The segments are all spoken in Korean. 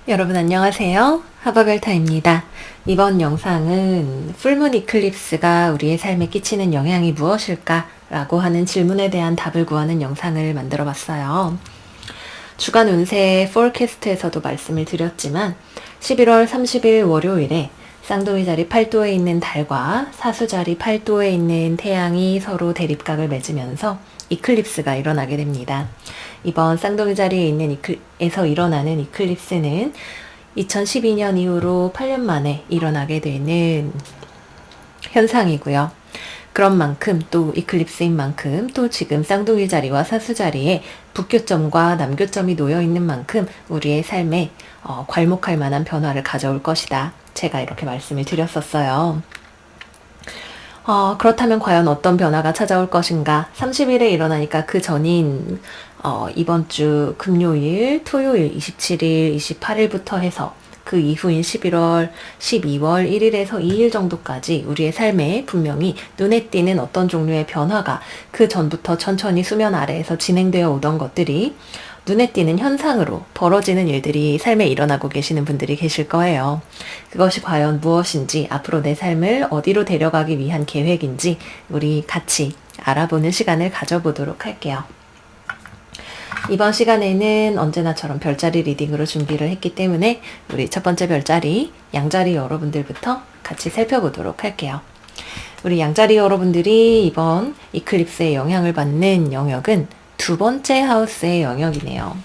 여러분 안녕하세요. 하버별타입니다. 이번 영상은 풀문 이클립스가 우리의 삶에 끼치는 영향이 무엇일까? 라고 하는 질문에 대한 답을 구하는 영상을 만들어 봤어요. 주간 운세 포캐스트에서도 말씀을 드렸지만 11월 30일 월요일에 쌍둥이 자리 8도에 있는 달과 사수 자리 8도에 있는 태양이 서로 대립각을 맺으면서 이클립스가 일어나게 됩니다. 이번 쌍둥이 자리에 있는 에서 일어나는 이클립스는 2012년 이후로 8년 만에 일어나게 되는 현상이고요. 그런 만큼 또 이클립스인 만큼 또 지금 쌍둥이 자리와 사수 자리에 북교점과 남교점이 놓여 있는 만큼 우리의 삶에 괄목할 만한 변화를 가져올 것이다. 제가 이렇게 말씀을 드렸었어요. 그렇다면 과연 어떤 변화가 찾아올 것인가? 30일에 일어나니까 그 전인 이번 주 금요일, 토요일 27일, 28일부터 해서 그 이후인 11월, 12월 1일에서 2일 정도까지 우리의 삶에 분명히 눈에 띄는 어떤 종류의 변화가 그 전부터 천천히 수면 아래에서 진행되어 오던 것들이 눈에 띄는 현상으로 벌어지는 일들이 삶에 일어나고 계시는 분들이 계실 거예요. 그것이 과연 무엇인지, 앞으로 내 삶을 어디로 데려가기 위한 계획인지 우리 같이 알아보는 시간을 가져보도록 할게요. 이번 시간에는 언제나처럼 별자리 리딩으로 준비를 했기 때문에 우리 첫 번째 별자리, 양자리 여러분들부터 같이 살펴보도록 할게요. 우리 양자리 여러분들이 이번 이클립스의 영향을 받는 영역은 두 번째 하우스의 영역이네요.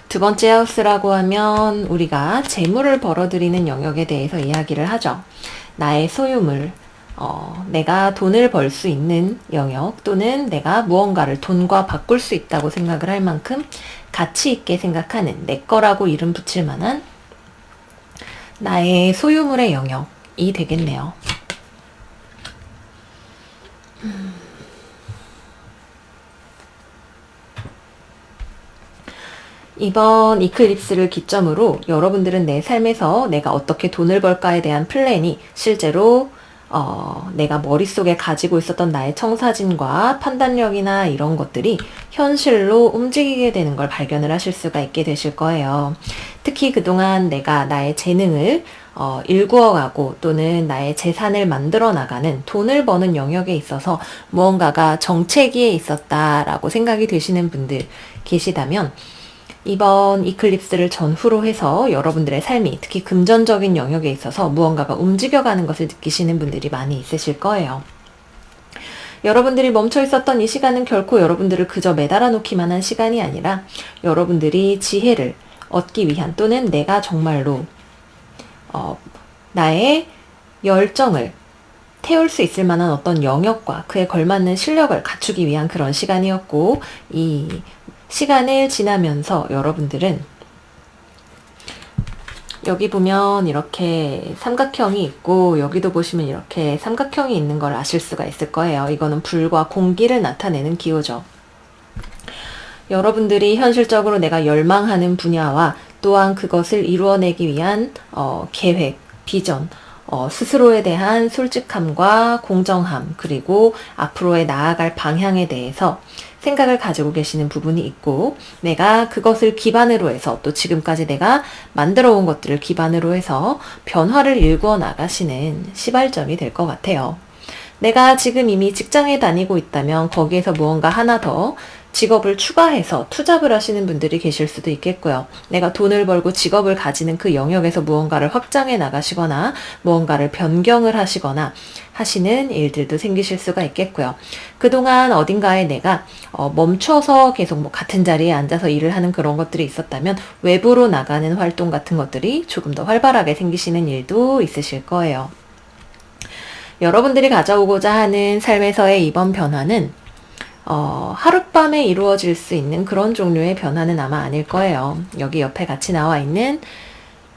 두 번째 하우스라고 하면 우리가 재물을 벌어들이는 영역에 대해서 이야기를 하죠. 나의 소유물, 내가 돈을 벌 수 있는 영역, 또는 내가 무언가를 돈과 바꿀 수 있다고 생각을 할 만큼 가치 있게 생각하는, 내 거라고 이름 붙일 만한 나의 소유물의 영역이 되겠네요. 이번 이클립스를 기점으로 여러분들은 내 삶에서 내가 어떻게 돈을 벌까에 대한 플랜이 실제로 내가 머릿속에 가지고 있었던 나의 청사진과 판단력이나 이런 것들이 현실로 움직이게 되는 걸 발견을 하실 수가 있게 되실 거예요. 특히 그동안 내가 나의 재능을 일구어가고 또는 나의 재산을 만들어 나가는, 돈을 버는 영역에 있어서 무언가가 정체기에 있었다라고 생각이 되시는 분들 계시다면 이번 이클립스를 전후로 해서 여러분들의 삶이 특히 금전적인 영역에 있어서 무언가가 움직여가는 것을 느끼시는 분들이 많이 있으실 거예요. 여러분들이 멈춰 있었던 이 시간은 결코 여러분들을 그저 매달아 놓기만 한 시간이 아니라 여러분들이 지혜를 얻기 위한, 또는 내가 정말로 나의 열정을 태울 수 있을 만한 어떤 영역과 그에 걸맞는 실력을 갖추기 위한 그런 시간이었고, 이 시간을 지나면서 여러분들은 여기 보면 이렇게 삼각형이 있고 여기도 보시면 이렇게 삼각형이 있는 걸 아실 수가 있을 거예요. 이거는 불과 공기를 나타내는 기호죠. 여러분들이 현실적으로 내가 열망하는 분야와 또한 그것을 이루어내기 위한 계획, 비전, 스스로에 대한 솔직함과 공정함, 그리고 앞으로의 나아갈 방향에 대해서 생각을 가지고 계시는 부분이 있고, 내가 그것을 기반으로 해서 또 지금까지 내가 만들어 온 것들을 기반으로 해서 변화를 일구어 나가시는 시발점이 될 것 같아요. 내가 지금 이미 직장에 다니고 있다면 거기에서 무언가 하나 더 직업을 추가해서 투잡을 하시는 분들이 계실 수도 있겠고요. 내가 돈을 벌고 직업을 가지는 그 영역에서 무언가를 확장해 나가시거나 무언가를 변경을 하시거나 하시는 일들도 생기실 수가 있겠고요. 그동안 어딘가에 내가 멈춰서 계속 같은 자리에 앉아서 일을 하는 그런 것들이 있었다면 외부로 나가는 활동 같은 것들이 조금 더 활발하게 생기시는 일도 있으실 거예요. 여러분들이 가져오고자 하는 삶에서의 이번 변화는 하룻밤에 이루어질 수 있는 그런 종류의 변화는 아마 아닐 거예요. 여기 옆에 같이 나와 있는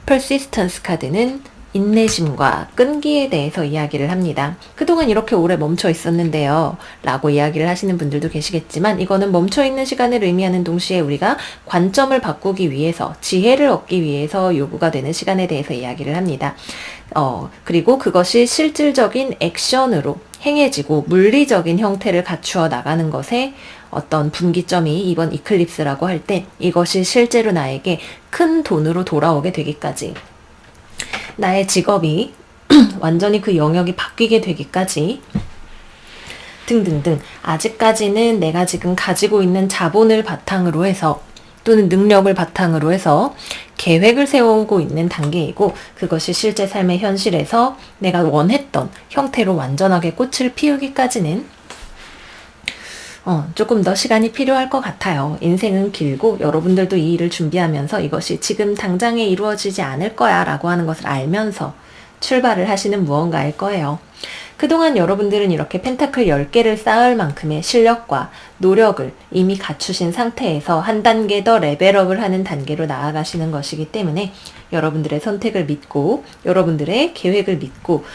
persistence 카드는 인내심과 끈기에 대해서 이야기를 합니다. 그동안 이렇게 오래 멈춰 있었는데요 라고 이야기를 하시는 분들도 계시겠지만, 이거는 멈춰 있는 시간을 의미하는 동시에 우리가 관점을 바꾸기 위해서, 지혜를 얻기 위해서 요구가 되는 시간에 대해서 이야기를 합니다. 그리고 그것이 실질적인 액션으로 행해지고 물리적인 형태를 갖추어 나가는 것에 어떤 분기점이 이번 이클립스라고 할 때 이것이 실제로 나에게 큰 돈으로 돌아오게 되기까지, 나의 직업이 완전히 그 영역이 바뀌게 되기까지 등등등, 아직까지는 내가 지금 가지고 있는 자본을 바탕으로 해서 또는 능력을 바탕으로 해서 계획을 세우고 있는 단계이고, 그것이 실제 삶의 현실에서 내가 원했던 형태로 완전하게 꽃을 피우기까지는 조금 더 시간이 필요할 것 같아요. 인생은 길고 여러분들도 이 일을 준비하면서 이것이 지금 당장에 이루어지지 않을 거야 라고 하는 것을 알면서 출발을 하시는 무언가일 거예요. 그동안 여러분들은 이렇게 펜타클 10개를 쌓을 만큼의 실력과 노력을 이미 갖추신 상태에서 한 단계 더 레벨업을 하는 단계로 나아가시는 것이기 때문에 여러분들의 선택을 믿고 여러분들의 계획을 믿고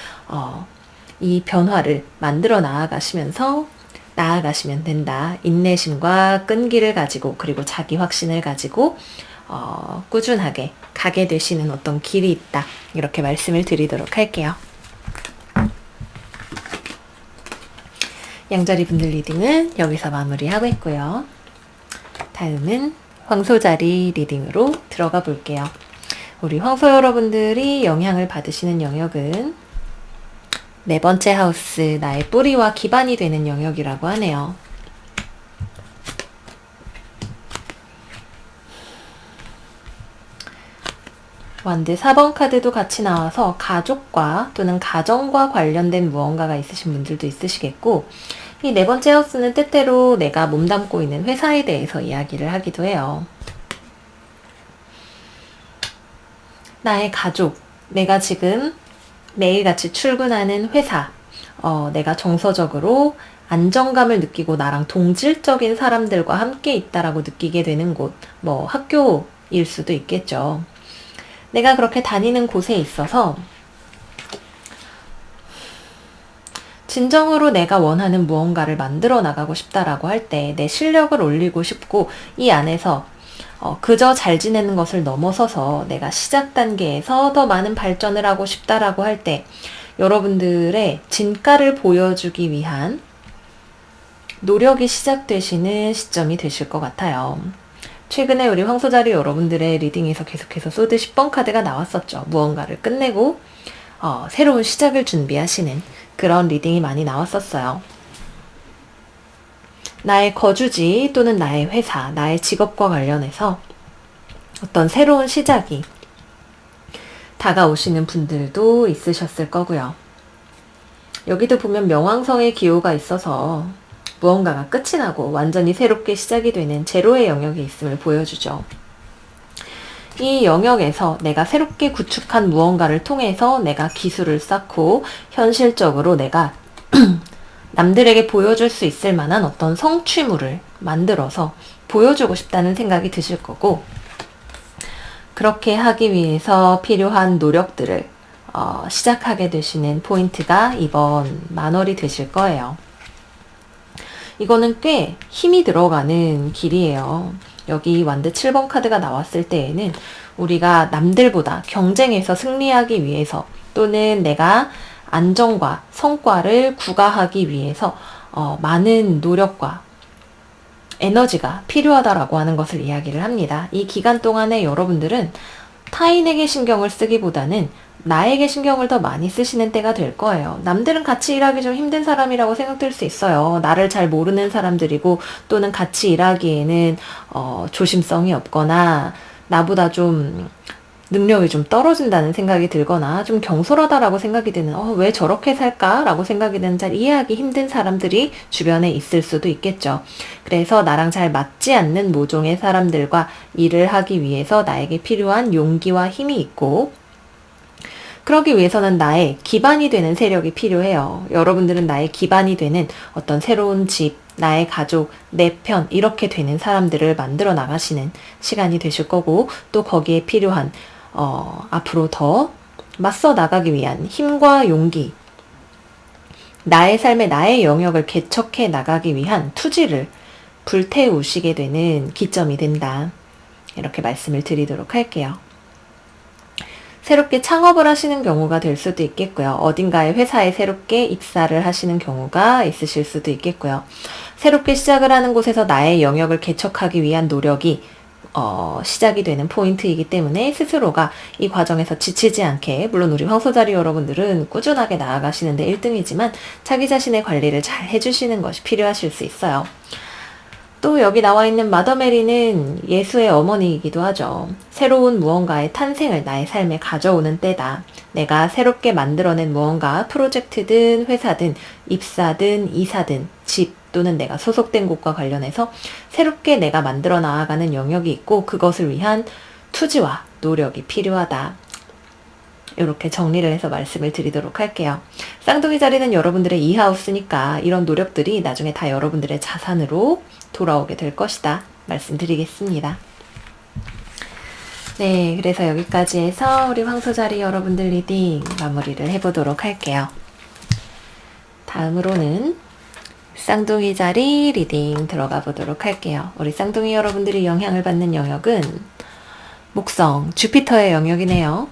이 변화를 만들어 나아가시면 된다. 인내심과 끈기를 가지고, 그리고 자기 확신을 가지고 꾸준하게 가게 되시는 어떤 길이 있다. 이렇게 말씀을 드리도록 할게요. 양자리 분들 리딩은 여기서 마무리하고 있고요. 다음은 황소자리 리딩으로 들어가 볼게요. 우리 황소 여러분들이 영향을 받으시는 영역은 4번째 하우스, 나의 뿌리와 기반이 되는 영역이라고 하네요. 완드 4번 카드도 같이 나와서 가족과 또는 가정과 관련된 무언가가 있으신 분들도 있으시겠고, 이 4번째 하우스는 때때로 내가 몸담고 있는 회사에 대해서 이야기를 하기도 해요. 나의 가족, 내가 지금 매일같이 출근하는 회사, 내가 정서적으로 안정감을 느끼고 나랑 동질적인 사람들과 함께 있다라고 느끼게 되는 곳, 학교일 수도 있겠죠. 내가 그렇게 다니는 곳에 있어서 진정으로 내가 원하는 무언가를 만들어 나가고 싶다라고 할 때 내 실력을 올리고 싶고, 이 안에서 그저 잘 지내는 것을 넘어서서 내가 시작 단계에서 더 많은 발전을 하고 싶다라고 할 때 여러분들의 진가를 보여주기 위한 노력이 시작되시는 시점이 되실 것 같아요. 최근에 우리 황소자리 여러분들의 리딩에서 계속해서 소드 10번 카드가 나왔었죠. 무언가를 끝내고 새로운 시작을 준비하시는 그런 리딩이 많이 나왔었어요. 나의 거주지 또는 나의 회사, 나의 직업과 관련해서 어떤 새로운 시작이 다가오시는 분들도 있으셨을 거고요. 여기도 보면 명왕성의 기호가 있어서 무언가가 끝이 나고 완전히 새롭게 시작이 되는 제로의 영역에 있음을 보여주죠. 이 영역에서 내가 새롭게 구축한 무언가를 통해서 내가 기술을 쌓고 현실적으로 내가 남들에게 보여줄 수 있을 만한 어떤 성취물을 만들어서 보여주고 싶다는 생각이 드실 거고, 그렇게 하기 위해서 필요한 노력들을 시작하게 되시는 포인트가 이번 만월이 되실 거예요. 이거는 꽤 힘이 들어가는 길이에요. 여기 완드 7번 카드가 나왔을 때에는 우리가 남들보다 경쟁에서 승리하기 위해서 또는 내가 안정과 성과를 구가하기 위해서 많은 노력과 에너지가 필요하다라고 하는 것을 이야기를 합니다. 이 기간 동안에 여러분들은 타인에게 신경을 쓰기보다는 나에게 신경을 더 많이 쓰시는 때가 될 거예요. 남들은 같이 일하기 좀 힘든 사람이라고 생각될 수 있어요. 나를 잘 모르는 사람들이고 또는 같이 일하기에는 조심성이 없거나 나보다 좀 능력이 좀 떨어진다는 생각이 들거나 좀 경솔하다라고 생각이 드는, 왜 저렇게 살까라고 생각이 드는 잘 이해하기 힘든 사람들이 주변에 있을 수도 있겠죠. 그래서 나랑 잘 맞지 않는 모종의 사람들과 일을 하기 위해서 나에게 필요한 용기와 힘이 있고, 그러기 위해서는 나의 기반이 되는 세력이 필요해요. 여러분들은 나의 기반이 되는 어떤 새로운 집, 나의 가족, 내 편, 이렇게 되는 사람들을 만들어 나가시는 시간이 되실 거고, 또 거기에 필요한 앞으로 더 맞서 나가기 위한 힘과 용기, 나의 삶에 나의 영역을 개척해 나가기 위한 투지를 불태우시게 되는 기점이 된다. 이렇게 말씀을 드리도록 할게요. 새롭게 창업을 하시는 경우가 될 수도 있겠고요. 어딘가의 회사에 새롭게 입사를 하시는 경우가 있으실 수도 있겠고요. 새롭게 시작을 하는 곳에서 나의 영역을 개척하기 위한 노력이 시작이 되는 포인트이기 때문에 스스로가 이 과정에서 지치지 않게, 물론 우리 황소자리 여러분들은 꾸준하게 나아가시는데 1등이지만 자기 자신의 관리를 잘 해주시는 것이 필요하실 수 있어요. 또 여기 나와 있는 마더 메리는 예수의 어머니이기도 하죠. 새로운 무언가의 탄생을 나의 삶에 가져오는 때다. 내가 새롭게 만들어낸 무언가, 프로젝트든 회사든 입사든 이사든 집 또는 내가 소속된 곳과 관련해서 새롭게 내가 만들어 나아가는 영역이 있고 그것을 위한 투지와 노력이 필요하다. 이렇게 정리를 해서 말씀을 드리도록 할게요. 쌍둥이 자리는 여러분들의 이하우스니까 이런 노력들이 나중에 다 여러분들의 자산으로 돌아오게 될 것이다. 말씀드리겠습니다. 네, 그래서 여기까지 해서 우리 황소자리 여러분들 리딩 마무리를 해보도록 할게요. 다음으로는 쌍둥이 자리 리딩 들어가 보도록 할게요. 우리 쌍둥이 여러분들이 영향을 받는 영역은 목성, 주피터의 영역이네요.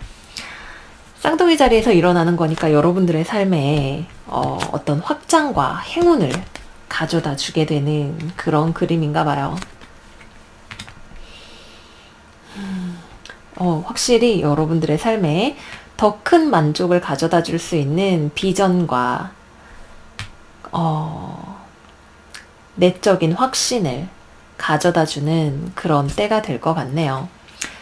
쌍둥이 자리에서 일어나는 거니까 여러분들의 삶에 어떤 확장과 행운을 가져다 주게 되는 그런 그림인가 봐요. 확실히 여러분들의 삶에 더 큰 만족을 가져다 줄 수 있는 비전과 내적인 확신을 가져다 주는 그런 때가 될 것 같네요.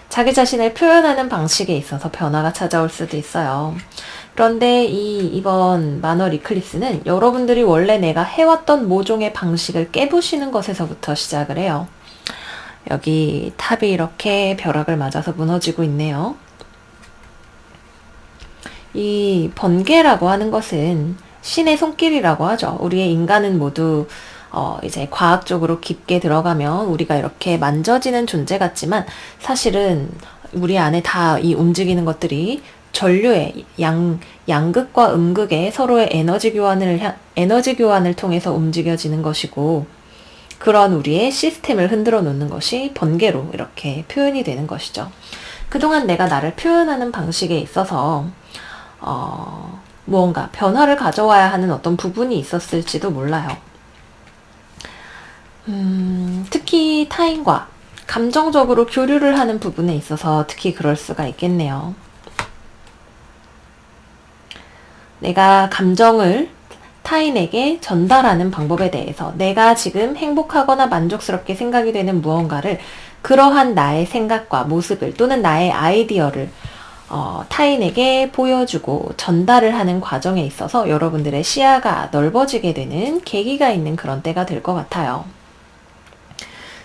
자기 자신을 표현하는 방식에 있어서 변화가 찾아올 수도 있어요. 그런데 이번 만월 이클립스는 여러분들이 원래 내가 해왔던 모종의 방식을 깨부시는 것에서부터 시작을 해요. 여기 탑이 이렇게 벼락을 맞아서 무너지고 있네요. 이 번개라고 하는 것은 신의 손길이라고 하죠. 우리의 인간은 모두 이제 과학적으로 깊게 들어가면 우리가 이렇게 만져지는 존재 같지만 사실은 우리 안에 다 이 움직이는 것들이 전류의 양극과 음극의 서로의 에너지 교환을 통해서 움직여지는 것이고, 그런 우리의 시스템을 흔들어 놓는 것이 번개로 이렇게 표현이 되는 것이죠. 그동안 내가 나를 표현하는 방식에 있어서 무언가 변화를 가져와야 하는 어떤 부분이 있었을지도 몰라요. 특히 타인과 감정적으로 교류를 하는 부분에 있어서 특히 그럴 수가 있겠네요. 내가 감정을 타인에게 전달하는 방법에 대해서 내가 지금 행복하거나 만족스럽게 생각이 되는 무언가를, 그러한 나의 생각과 모습을 또는 나의 아이디어를 타인에게 보여주고 전달을 하는 과정에 있어서 여러분들의 시야가 넓어지게 되는 계기가 있는 그런 때가 될 것 같아요.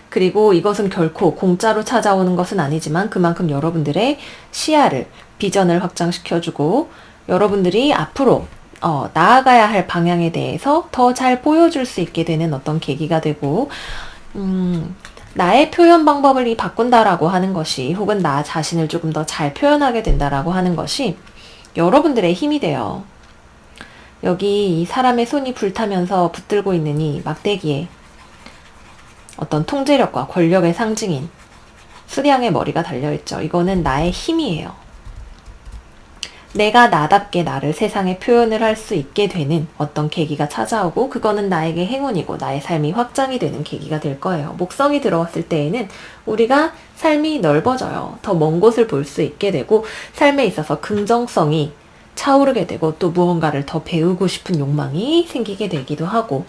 그리고 이것은 결코 공짜로 찾아오는 것은 아니지만 그만큼 여러분들의 시야를, 비전을 확장시켜주고 여러분들이 앞으로 나아가야 할 방향에 대해서 더 잘 보여줄 수 있게 되는 어떤 계기가 되고, 나의 표현 방법을 바꾼다라고 하는 것이, 혹은 나 자신을 조금 더 잘 표현하게 된다라고 하는 것이 여러분들의 힘이 돼요. 여기 이 사람의 손이 불타면서 붙들고 있는 이 막대기에 어떤 통제력과 권력의 상징인 수량의 머리가 달려있죠. 이거는 나의 힘이에요. 내가 나답게 나를 세상에 표현을 할 수 있게 되는 어떤 계기가 찾아오고, 그거는 나에게 행운이고 나의 삶이 확장이 되는 계기가 될 거예요. 목성이 들어왔을 때에는 우리가 삶이 넓어져요. 더 먼 곳을 볼 수 있게 되고 삶에 있어서 긍정성이 차오르게 되고 또 무언가를 더 배우고 싶은 욕망이 생기게 되기도 하고,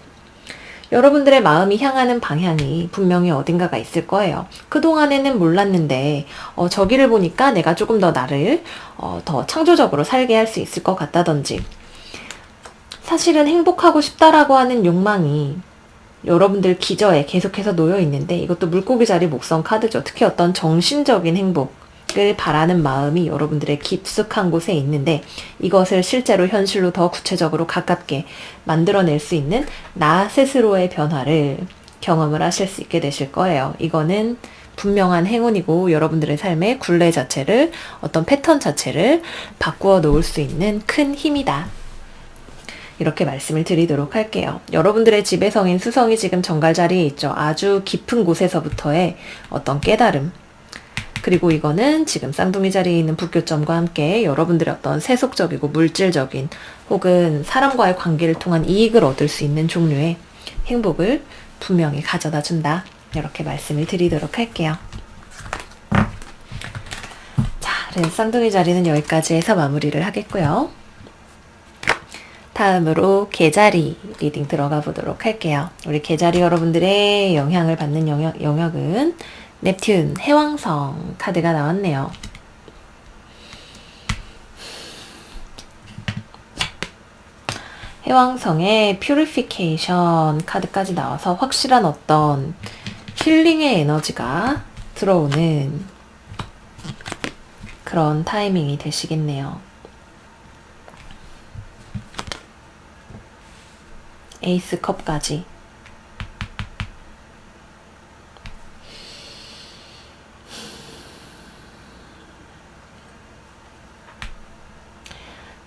여러분들의 마음이 향하는 방향이 분명히 어딘가가 있을 거예요. 그동안에는 몰랐는데 저기를 보니까 내가 조금 더 나를 더 창조적으로 살게 할 수 있을 것 같다든지, 사실은 행복하고 싶다라고 하는 욕망이 여러분들 기저에 계속해서 놓여 있는데, 이것도 물고기 자리 목성 카드죠. 특히 어떤 정신적인 행복을 바라는 마음이 여러분들의 깊숙한 곳에 있는데, 이것을 실제로 현실로 더 구체적으로 가깝게 만들어낼 수 있는 나 스스로의 변화를 경험을 하실 수 있게 되실 거예요. 이거는 분명한 행운이고 여러분들의 삶의 굴레 자체를, 어떤 패턴 자체를 바꾸어 놓을 수 있는 큰 힘이다. 이렇게 말씀을 드리도록 할게요. 여러분들의 지배성인 수성이 지금 정갈 자리에 있죠. 아주 깊은 곳에서부터의 어떤 깨달음, 그리고 이거는 지금 쌍둥이 자리에 있는 북교점과 함께 여러분들의 어떤 세속적이고 물질적인 혹은 사람과의 관계를 통한 이익을 얻을 수 있는 종류의 행복을 분명히 가져다 준다. 이렇게 말씀을 드리도록 할게요. 자, 그래서 쌍둥이 자리는 여기까지 해서 마무리를 하겠고요. 다음으로 개자리 리딩 들어가 보도록 할게요. 우리 개자리 여러분들의 영향을 받는 영역은 넵튠, 해왕성 카드가 나왔네요. 해왕성의 퓨리피케이션 카드까지 나와서 확실한 어떤 힐링의 에너지가 들어오는 그런 타이밍이 되시겠네요. 에이스 컵까지.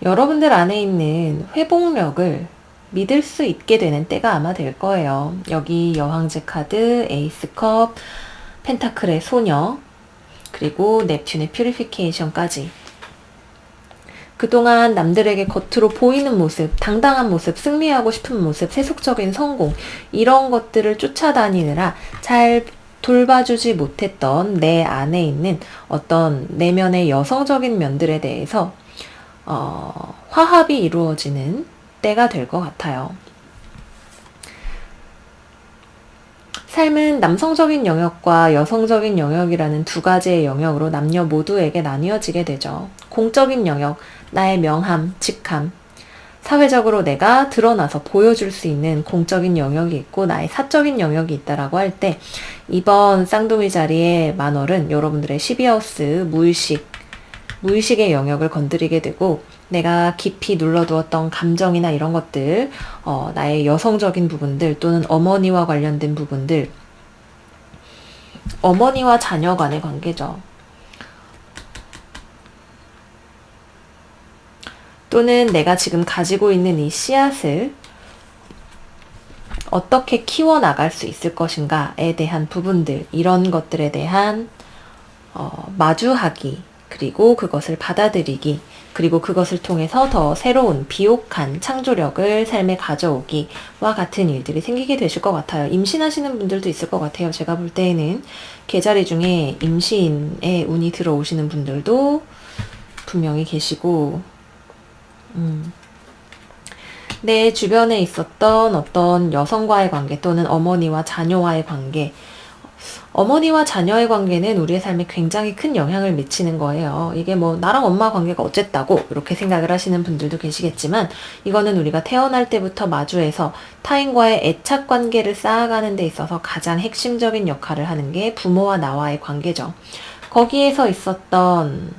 여러분들 안에 있는 회복력을 믿을 수 있게 되는 때가 아마 될 거예요. 여기 여왕제 카드, 에이스컵, 펜타클의 소녀, 그리고 넵튠의 퓨리피케이션까지. 그동안 남들에게 겉으로 보이는 모습, 당당한 모습, 승리하고 싶은 모습, 세속적인 성공, 이런 것들을 쫓아다니느라 잘 돌봐주지 못했던 내 안에 있는 어떤 내면의 여성적인 면들에 대해서 화합이 이루어지는 때가 될 것 같아요. 삶은 남성적인 영역과 여성적인 영역이라는 두 가지의 영역으로 남녀 모두에게 나뉘어지게 되죠. 공적인 영역, 나의 명함, 직함, 사회적으로 내가 드러나서 보여줄 수 있는 공적인 영역이 있고 나의 사적인 영역이 있다라고 할 때 이번 쌍둥이 자리의 만월은 여러분들의 12하우스 무의식의 영역을 건드리게 되고 내가 깊이 눌러두었던 감정이나 이런 것들, 나의 여성적인 부분들 또는 어머니와 관련된 부분들, 어머니와 자녀 간의 관계죠. 또는 내가 지금 가지고 있는 이 씨앗을 어떻게 키워나갈 수 있을 것인가에 대한 부분들, 이런 것들에 대한 마주하기, 그리고 그것을 받아들이기, 그리고 그것을 통해서 더 새로운 비옥한 창조력을 삶에 가져오기와 같은 일들이 생기게 되실 것 같아요. 임신하시는 분들도 있을 것 같아요. 제가 볼 때에는 계자리 중에 임신의 운이 들어오시는 분들도 분명히 계시고, 내 주변에 있었던 어떤 여성과의 관계 또는 어머니와 자녀와의 관계, 어머니와 자녀의 관계는 우리의 삶에 굉장히 큰 영향을 미치는 거예요. 이게 뭐 나랑 엄마 관계가 어쨌다고 이렇게 생각을 하시는 분들도 계시겠지만 이거는 우리가 태어날 때부터 마주해서 타인과의 애착 관계를 쌓아가는 데 있어서 가장 핵심적인 역할을 하는 게 부모와 나와의 관계죠. 거기에서 있었던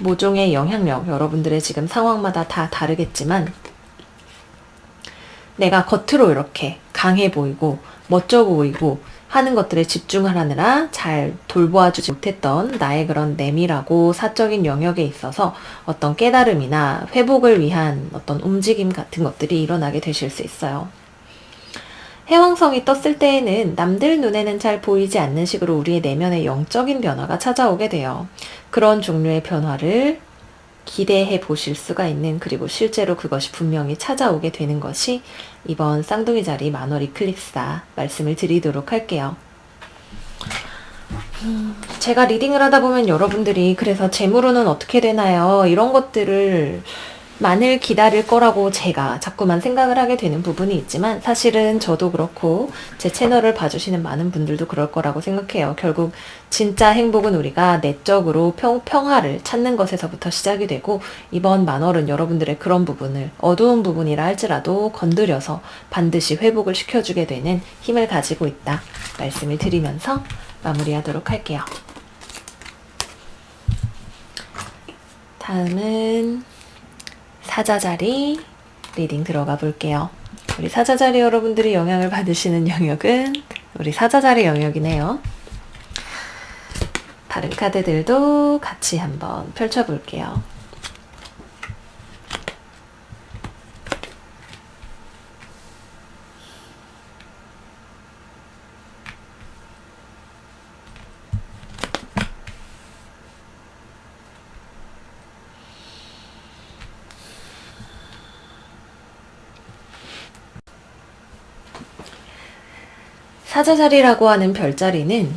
모종의 영향력, 여러분들의 지금 상황마다 다 다르겠지만 내가 겉으로 이렇게 강해 보이고 멋져 보이고 하는 것들에 집중을 하느라 잘 돌보아주지 못했던 나의 그런 내밀하고 사적인 영역에 있어서 어떤 깨달음이나 회복을 위한 어떤 움직임 같은 것들이 일어나게 되실 수 있어요. 해왕성이 떴을 때에는 남들 눈에는 잘 보이지 않는 식으로 우리의 내면의 영적인 변화가 찾아오게 돼요. 그런 종류의 변화를 기대해 보실 수가 있는, 그리고 실제로 그것이 분명히 찾아오게 되는 것이 이번 쌍둥이 자리 만월 이클립스다 말씀을 드리도록 할게요. 제가 리딩을 하다 보면 여러분들이 그래서 재물운은 어떻게 되나요? 이런 것들을 만을 기다릴 거라고 제가 자꾸만 생각을 하게 되는 부분이 있지만 사실은 저도 그렇고 제 채널을 봐주시는 많은 분들도 그럴 거라고 생각해요. 결국 진짜 행복은 우리가 내적으로 평화를 찾는 것에서부터 시작이 되고 이번 만월은 여러분들의 그런 부분을 어두운 부분이라 할지라도 건드려서 반드시 회복을 시켜주게 되는 힘을 가지고 있다 말씀을 드리면서 마무리하도록 할게요. 다음은 사자자리 리딩 들어가 볼게요. 우리 사자자리 여러분들이 영향을 받으시는 영역은 우리 사자자리 영역이네요. 다른 카드들도 같이 한번 펼쳐볼게요. 사자자리라고 하는 별자리는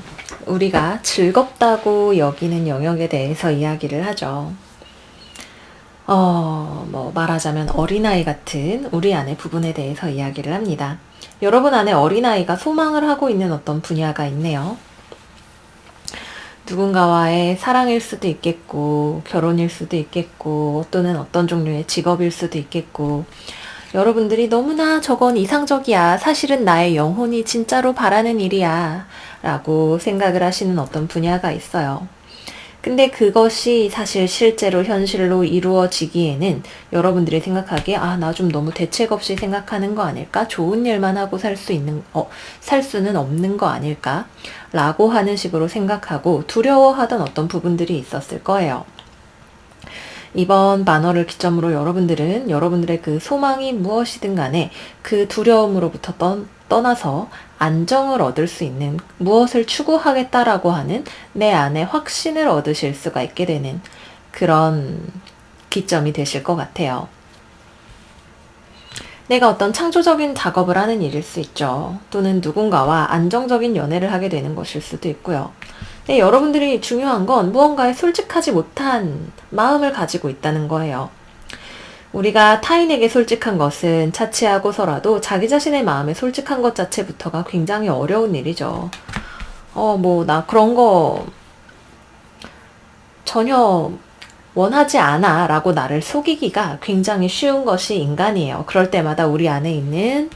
우리가 즐겁다고 여기는 영역에 대해서 이야기를 하죠. 말하자면 어린아이 같은 우리 안의 부분에 대해서 이야기를 합니다. 여러분 안에 어린아이가 소망을 하고 있는 어떤 분야가 있네요. 누군가와의 사랑일 수도 있겠고, 결혼일 수도 있겠고, 또는 어떤 종류의 직업일 수도 있겠고, 여러분들이 너무나 저건 이상적이야. 사실은 나의 영혼이 진짜로 바라는 일이야. 라고 생각을 하시는 어떤 분야가 있어요. 근데 그것이 사실 실제로 현실로 이루어지기에는 여러분들이 생각하기에 나 좀 너무 대책 없이 생각하는 거 아닐까? 좋은 일만 하고 살 수는 없는 거 아닐까? 라고 하는 식으로 생각하고 두려워하던 어떤 부분들이 있었을 거예요. 이번 만월을 기점으로 여러분들은 여러분들의 그 소망이 무엇이든 간에 그 두려움으로부터 떠나서 안정을 얻을 수 있는, 무엇을 추구하겠다라고 하는 내 안에 확신을 얻으실 수가 있게 되는 그런 기점이 되실 것 같아요. 내가 어떤 창조적인 작업을 하는 일일 수 있죠. 또는 누군가와 안정적인 연애를 하게 되는 것일 수도 있고요. 네, 여러분들이 중요한 건 무언가에 솔직하지 못한 마음을 가지고 있다는 거예요. 우리가 타인에게 솔직한 것은 차치하고서라도 자기 자신의 마음에 솔직한 것 자체부터가 굉장히 어려운 일이죠. 나 그런 거 전혀 원하지 않아 라고 나를 속이기가 굉장히 쉬운 것이 인간이에요. 그럴 때마다 우리 안에 있는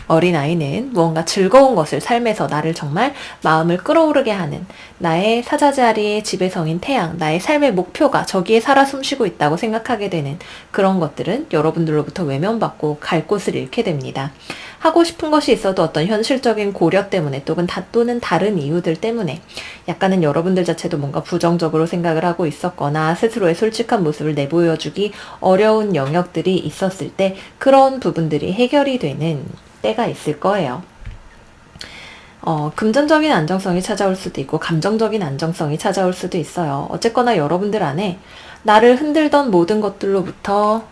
어린아이는 무언가 즐거운 것을 삶에서 나를 정말 마음을 끌어오르게 하는 나의 사자자리의 지배성인 태양, 나의 삶의 목표가 저기에 살아 숨쉬고 있다고 생각하게 되는 그런 것들은 여러분들로부터 외면받고 갈 곳을 잃게 됩니다. 하고 싶은 것이 있어도 어떤 현실적인 고려 때문에 또는 다른 이유들 때문에 약간은 여러분들 자체도 뭔가 부정적으로 생각을 하고 있었거나 스스로의 솔직한 모습을 내보여주기 어려운 영역들이 있었을 때 그런 부분들이 해결이 되는 때가 있을 거예요. 금전적인 안정성이 찾아올 수도 있고 감정적인 안정성이 찾아올 수도 있어요. 어쨌거나 여러분들 안에 나를 흔들던 모든 것들로부터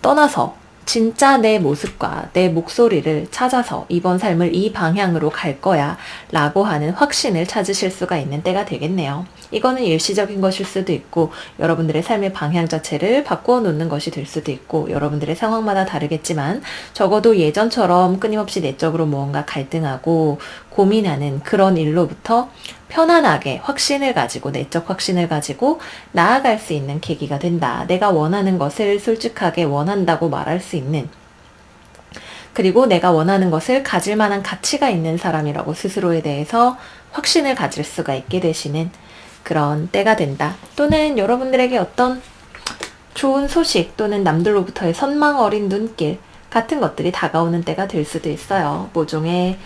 떠나서 진짜 내 모습과 내 목소리를 찾아서 이번 삶을 이 방향으로 갈 거야 라고 하는 확신을 찾으실 수가 있는 때가 되겠네요. 이거는 일시적인 것일 수도 있고 여러분들의 삶의 방향 자체를 바꾸어 놓는 것이 될 수도 있고 여러분들의 상황마다 다르겠지만 적어도 예전처럼 끊임없이 내적으로 무언가 갈등하고 고민하는 그런 일로부터 편안하게 확신을 가지고 내적 확신을 가지고 나아갈 수 있는 계기가 된다. 내가 원하는 것을 솔직하게 원한다고 말할 수 있는, 그리고 내가 원하는 것을 가질 만한 가치가 있는 사람이라고 스스로에 대해서 확신을 가질 수가 있게 되시는 그런 때가 된다. 또는 여러분들에게 어떤 좋은 소식 또는 남들로부터의 선망 어린 눈길 같은 것들이 다가오는 때가 될 수도 있어요. 모종의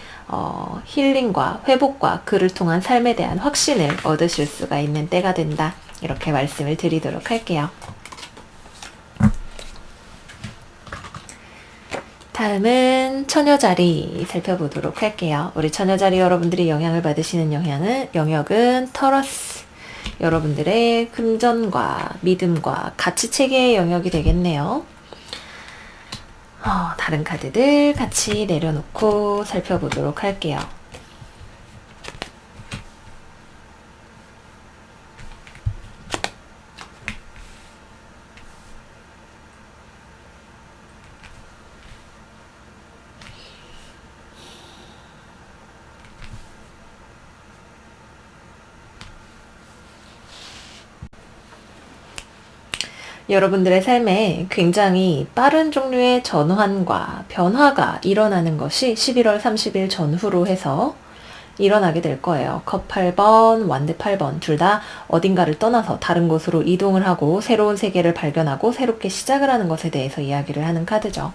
힐링과 회복과 그를 통한 삶에 대한 확신을 얻으실 수가 있는 때가 된다. 이렇게 말씀을 드리도록 할게요. 다음은 처녀자리 살펴보도록 할게요. 우리 처녀자리 여러분들이 영향을 받으시는 영역은 터러스. 여러분들의 금전과 믿음과 가치체계의 영역이 되겠네요. 다른 카드들 같이 내려놓고 살펴보도록 할게요. 여러분들의 삶에 굉장히 빠른 종류의 전환과 변화가 일어나는 것이 11월 30일 전후로 해서 일어나게 될 거예요. 컵 8번, 완드 8번 둘 다 어딘가를 떠나서 다른 곳으로 이동을 하고 새로운 세계를 발견하고 새롭게 시작을 하는 것에 대해서 이야기를 하는 카드죠.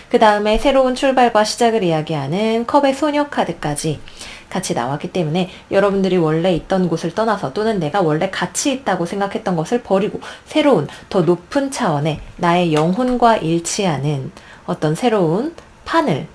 그 다음에 새로운 출발과 시작을 이야기하는 컵의 소녀 카드까지 같이 나왔기 때문에 여러분들이 원래 있던 곳을 떠나서 또는 내가 원래 가치 있다고 생각했던 것을 버리고 새로운 더 높은 차원의 나의 영혼과 일치하는 어떤 새로운 판을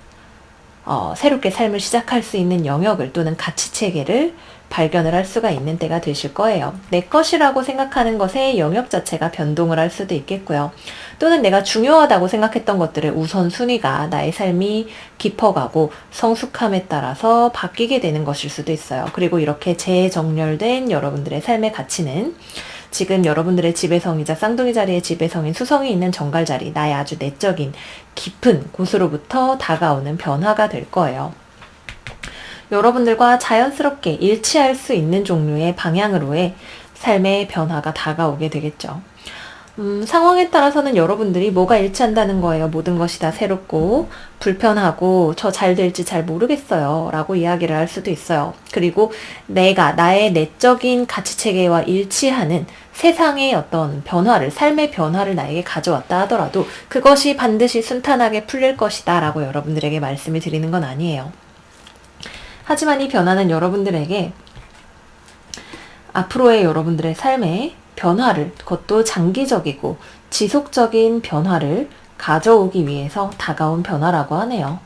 새롭게 삶을 시작할 수 있는 영역을 또는 가치 체계를 발견을 할 수가 있는 때가 되실 거예요. 내 것이라고 생각하는 것의 영역 자체가 변동을 할 수도 있겠고요. 또는 내가 중요하다고 생각했던 것들의 우선순위가 나의 삶이 깊어가고 성숙함에 따라서 바뀌게 되는 것일 수도 있어요. 그리고 이렇게 재정렬된 여러분들의 삶의 가치는 지금 여러분들의 지배성이자 쌍둥이 자리의 지배성인 수성이 있는 정갈 자리, 나의 아주 내적인 깊은 곳으로부터 다가오는 변화가 될 거예요. 여러분들과 자연스럽게 일치할 수 있는 종류의 방향으로의 삶의 변화가 다가오게 되겠죠. 상황에 따라서는 여러분들이 뭐가 일치한다는 거예요. 모든 것이 다 새롭고 불편하고 저 잘 될지 잘 모르겠어요 라고 이야기를 할 수도 있어요. 그리고 내가 나의 내적인 가치체계와 일치하는 세상의 어떤 변화를, 삶의 변화를 나에게 가져왔다 하더라도 그것이 반드시 순탄하게 풀릴 것이다 라고 여러분들에게 말씀을 드리는 건 아니에요. 하지만 이 변화는 여러분들에게 앞으로의 여러분들의 삶의 변화를, 그것도 장기적이고 지속적인 변화를 가져오기 위해서 다가온 변화라고 하네요.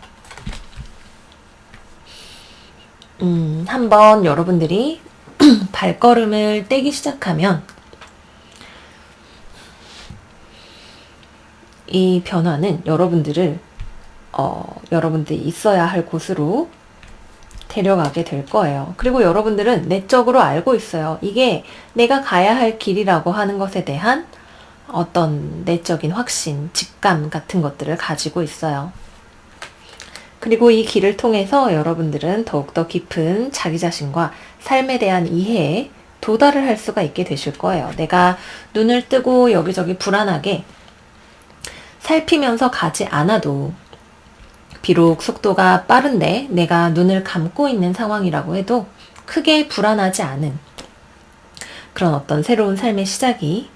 한번 여러분들이 발걸음을 떼기 시작하면 이 변화는 여러분들이 있어야 할 곳으로 데려가게 될 거예요. 그리고 여러분들은 내적으로 알고 있어요. 이게 내가 가야 할 길이라고 하는 것에 대한 어떤 내적인 확신, 직감 같은 것들을 가지고 있어요. 그리고 이 길을 통해서 여러분들은 더욱더 깊은 자기 자신과 삶에 대한 이해에 도달을 할 수가 있게 되실 거예요. 내가 눈을 뜨고 여기저기 불안하게 살피면서 가지 않아도 비록 속도가 빠른데 내가 눈을 감고 있는 상황이라고 해도 크게 불안하지 않은 그런 어떤 새로운 삶의 시작이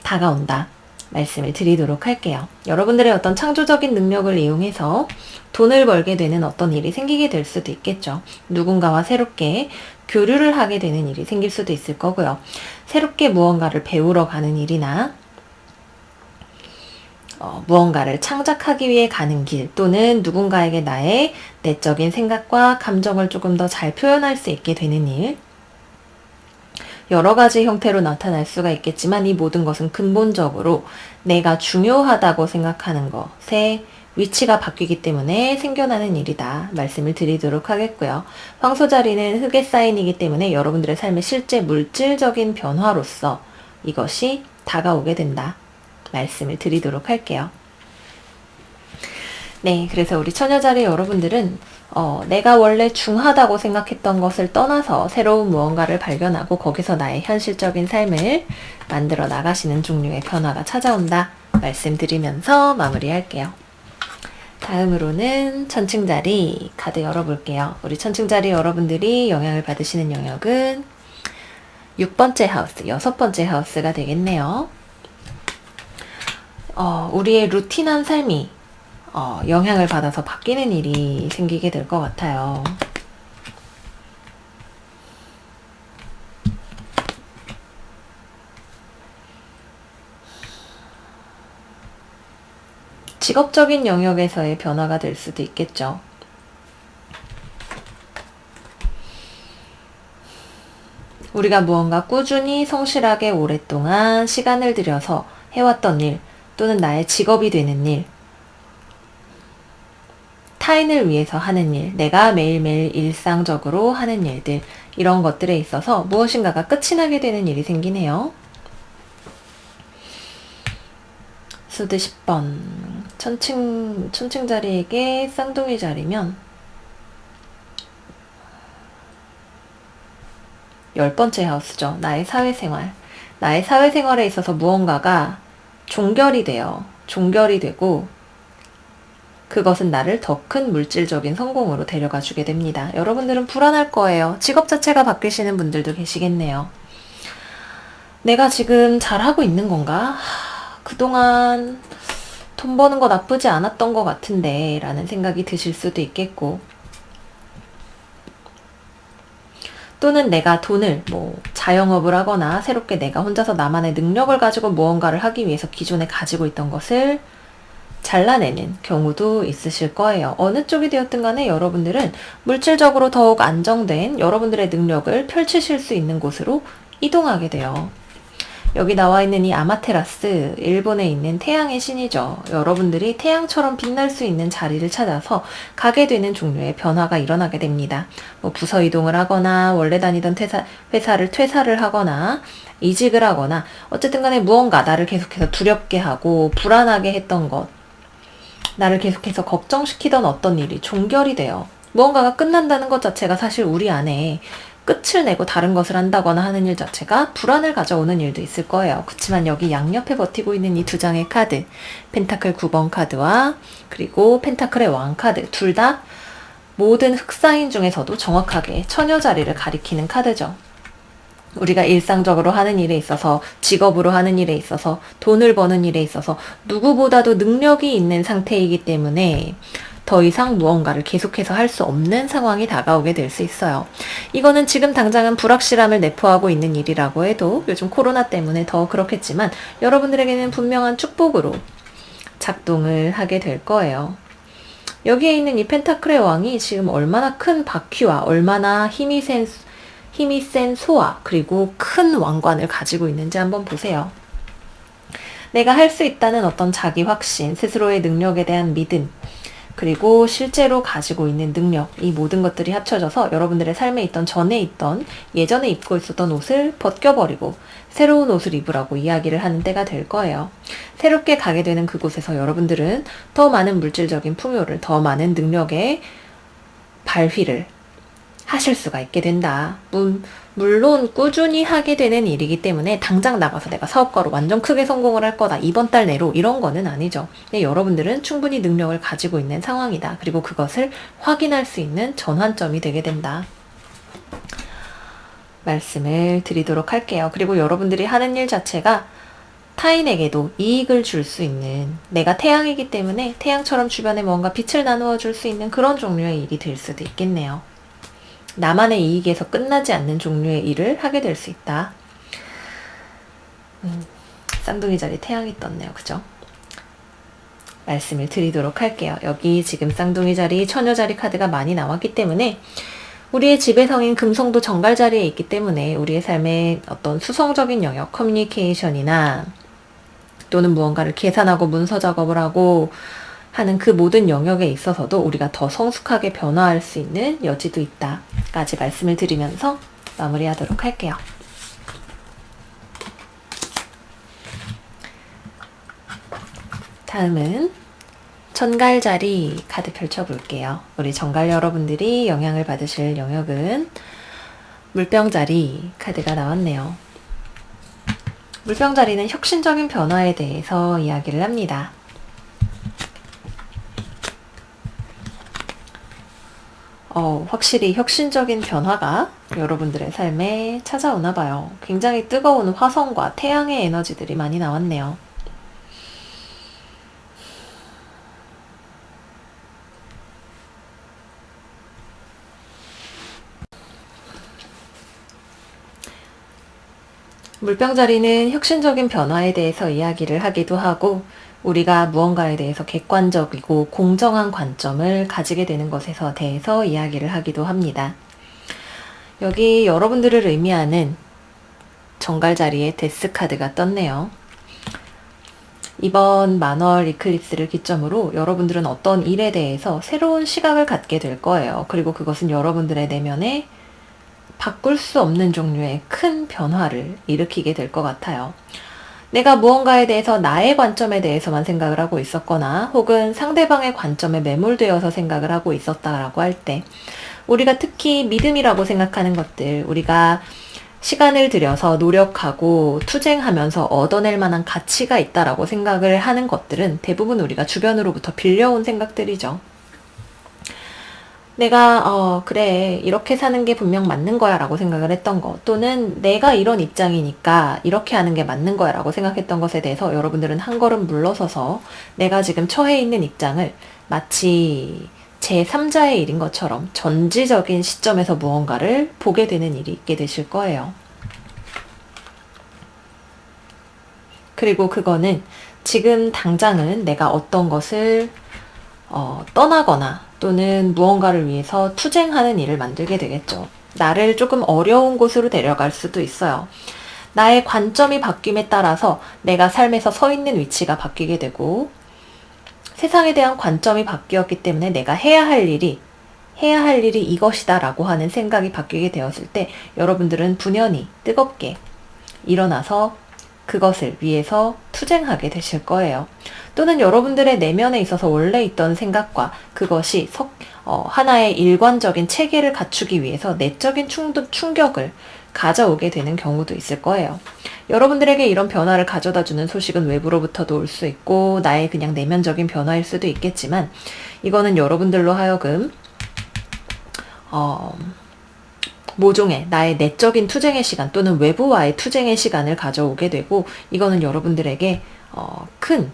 다가온다 말씀을 드리도록 할게요. 여러분들의 어떤 창조적인 능력을 이용해서 돈을 벌게 되는 어떤 일이 생기게 될 수도 있겠죠. 누군가와 새롭게 교류를 하게 되는 일이 생길 수도 있을 거고요. 새롭게 무언가를 배우러 가는 일이나 무언가를 창작하기 위해 가는 길, 또는 누군가에게 나의 내적인 생각과 감정을 조금 더 잘 표현할 수 있게 되는 일, 여러 가지 형태로 나타날 수가 있겠지만 이 모든 것은 근본적으로 내가 중요하다고 생각하는 것의 위치가 바뀌기 때문에 생겨나는 일이다 말씀을 드리도록 하겠고요. 황소 자리는 흙의 사인이기 때문에 여러분들의 삶의 실제 물질적인 변화로서 이것이 다가오게 된다 말씀을 드리도록 할게요. 네, 그래서 우리 처녀자리 여러분들은 내가 원래 중하다고 생각했던 것을 떠나서 새로운 무언가를 발견하고 거기서 나의 현실적인 삶을 만들어 나가시는 종류의 변화가 찾아온다 말씀드리면서 마무리할게요. 다음으로는 천칭자리 카드 열어볼게요. 우리 천칭자리 여러분들이 영향을 받으시는 영역은 6번째 하우스, 6번째 하우스가 되겠네요. 우리의 루틴한 삶이 영향을 받아서 바뀌는 일이 생기게 될 것 같아요. 직업적인 영역에서의 변화가 될 수도 있겠죠. 우리가 무언가 꾸준히 성실하게 오랫동안 시간을 들여서 해왔던 일, 또는 나의 직업이 되는 일, 타인을 위해서 하는 일, 내가 매일매일 일상적으로 하는 일들, 이런 것들에 있어서 무엇인가가 끝이 나게 되는 일이 생기네요. 수드 10번, 천칭 자리에게 쌍둥이 자리면 10번째 하우스죠. 나의 사회생활. 나의 사회생활에 있어서 무언가가 종결이 되고 그것은 나를 더 큰 물질적인 성공으로 데려가 주게 됩니다. 여러분들은 불안할 거예요. 직업 자체가 바뀌시는 분들도 계시겠네요. 내가 지금 잘하고 있는 건가? 그동안 돈 버는 거 나쁘지 않았던 것 같은데 라는 생각이 드실 수도 있겠고, 또는 내가 돈을 자영업을 하거나 새롭게 내가 혼자서 나만의 능력을 가지고 무언가를 하기 위해서 기존에 가지고 있던 것을 잘라내는 경우도 있으실 거예요. 어느 쪽이 되었든 간에 여러분들은 물질적으로 더욱 안정된 여러분들의 능력을 펼치실 수 있는 곳으로 이동하게 돼요. 여기 나와 있는 이 아마테라스, 일본에 있는 태양의 신이죠. 여러분들이 태양처럼 빛날 수 있는 자리를 찾아서 가게 되는 종류의 변화가 일어나게 됩니다. 뭐 부서 이동을 하거나 원래 다니던 회사를 퇴사를 하거나 이직을 하거나 어쨌든 간에 무언가 나를 계속해서 두렵게 하고 불안하게 했던 것, 나를 계속해서 걱정시키던 어떤 일이 종결이 돼요. 무언가가 끝난다는 것 자체가 사실 우리 안에 끝을 내고 다른 것을 한다거나 하는 일 자체가 불안을 가져오는 일도 있을 거예요. 그렇지만 여기 양옆에 버티고 있는 이 두 장의 카드, 펜타클 9번 카드와 그리고 펜타클의 왕 카드, 둘 다 모든 흑사인 중에서도 정확하게 처녀 자리를 가리키는 카드죠. 우리가 일상적으로 하는 일에 있어서, 직업으로 하는 일에 있어서, 돈을 버는 일에 있어서 누구보다도 능력이 있는 상태이기 때문에 더 이상 무언가를 계속해서 할 수 없는 상황이 다가오게 될 수 있어요. 이거는 지금 당장은 불확실함을 내포하고 있는 일이라고 해도 요즘 코로나 때문에 더 그렇겠지만 여러분들에게는 분명한 축복으로 작동을 하게 될 거예요. 여기에 있는 이 펜타클의 왕이 지금 얼마나 큰 바퀴와 얼마나 힘이 센 소와 그리고 큰 왕관을 가지고 있는지 한번 보세요. 내가 할 수 있다는 어떤 자기 확신, 스스로의 능력에 대한 믿음, 그리고 실제로 가지고 있는 능력, 이 모든 것들이 합쳐져서 여러분들의 삶에 있던 예전에 입고 있었던 옷을 벗겨버리고 새로운 옷을 입으라고 이야기를 하는 때가 될 거예요. 새롭게 가게 되는 그곳에서 여러분들은 더 많은 물질적인 풍요를, 더 많은 능력의 발휘를 하실 수가 있게 된다. 물론 꾸준히 하게 되는 일이기 때문에 당장 나가서 내가 사업가로 완전 크게 성공을 할 거다. 이번 달 내로 이런 거는 아니죠. 근데 여러분들은 충분히 능력을 가지고 있는 상황이다. 그리고 그것을 확인할 수 있는 전환점이 되게 된다. 말씀을 드리도록 할게요. 그리고 여러분들이 하는 일 자체가 타인에게도 이익을 줄 수 있는, 내가 태양이기 때문에 태양처럼 주변에 뭔가 빛을 나누어 줄 수 있는 그런 종류의 일이 될 수도 있겠네요. 나만의 이익에서 끝나지 않는 종류의 일을 하게 될 수 있다. 쌍둥이 자리 태양이 떴네요. 그죠? 말씀을 드리도록 할게요. 여기 지금 쌍둥이 자리, 처녀 자리 카드가 많이 나왔기 때문에 우리의 지배성인 금성도 정갈 자리에 있기 때문에 우리의 삶의 어떤 수성적인 영역, 커뮤니케이션이나 또는 무언가를 계산하고 문서 작업을 하고 하는 그 모든 영역에 있어서도 우리가 더 성숙하게 변화할 수 있는 여지도 있다. 까지 말씀을 드리면서 마무리하도록 할게요. 다음은 전갈자리 카드 펼쳐볼게요. 우리 전갈 여러분들이 영향을 받으실 영역은 물병자리 카드가 나왔네요. 물병자리는 혁신적인 변화에 대해서 이야기를 합니다. 확실히 혁신적인 변화가 여러분들의 삶에 찾아오나 봐요. 굉장히 뜨거운 화성과 태양의 에너지들이 많이 나왔네요. 물병자리는 혁신적인 변화에 대해서 이야기를 하기도 하고 우리가 무언가에 대해서 객관적이고 공정한 관점을 가지게 되는 것에 대해서 이야기를 하기도 합니다. 여기 여러분들을 의미하는 정갈자리에 데스 카드가 떴네요. 이번 만월 이클립스를 기점으로 여러분들은 어떤 일에 대해서 새로운 시각을 갖게 될 거예요. 그리고 그것은 여러분들의 내면에 바꿀 수 없는 종류의 큰 변화를 일으키게 될 것 같아요. 내가 무언가에 대해서 나의 관점에 대해서만 생각을 하고 있었거나 혹은 상대방의 관점에 매몰되어서 생각을 하고 있었다라고 할 때 우리가 특히 믿음이라고 생각하는 것들, 우리가 시간을 들여서 노력하고 투쟁하면서 얻어낼 만한 가치가 있다라고 생각을 하는 것들은 대부분 우리가 주변으로부터 빌려온 생각들이죠. 내가 그래 이렇게 사는 게 분명 맞는 거야 라고 생각을 했던 거, 또는 내가 이런 입장이니까 이렇게 하는 게 맞는 거야 라고 생각했던 것에 대해서 여러분들은 한 걸음 물러서서 내가 지금 처해 있는 입장을 마치 제3자의 일인 것처럼 전지적인 시점에서 무언가를 보게 되는 일이 있게 되실 거예요. 그리고 그거는 지금 당장은 내가 어떤 것을 떠나거나 또는 무언가를 위해서 투쟁하는 일을 만들게 되겠죠. 나를 조금 어려운 곳으로 데려갈 수도 있어요. 나의 관점이 바뀜에 따라서 내가 삶에서 서 있는 위치가 바뀌게 되고, 세상에 대한 관점이 바뀌었기 때문에 내가 해야 할 일이 이것이다 라고 하는 생각이 바뀌게 되었을 때 여러분들은 분연히 뜨겁게 일어나서 그것을 위해서 투쟁하게 되실 거예요. 또는 여러분들의 내면에 있어서 원래 있던 생각과 그것이 하나의 일관적인 체계를 갖추기 위해서 내적인 충격을 가져오게 되는 경우도 있을 거예요. 여러분들에게 이런 변화를 가져다주는 소식은 외부로부터도 올 수 있고 나의 그냥 내면적인 변화일 수도 있겠지만, 이거는 여러분들로 하여금 모종의 나의 내적인 투쟁의 시간 또는 외부와의 투쟁의 시간을 가져오게 되고, 이거는 여러분들에게 큰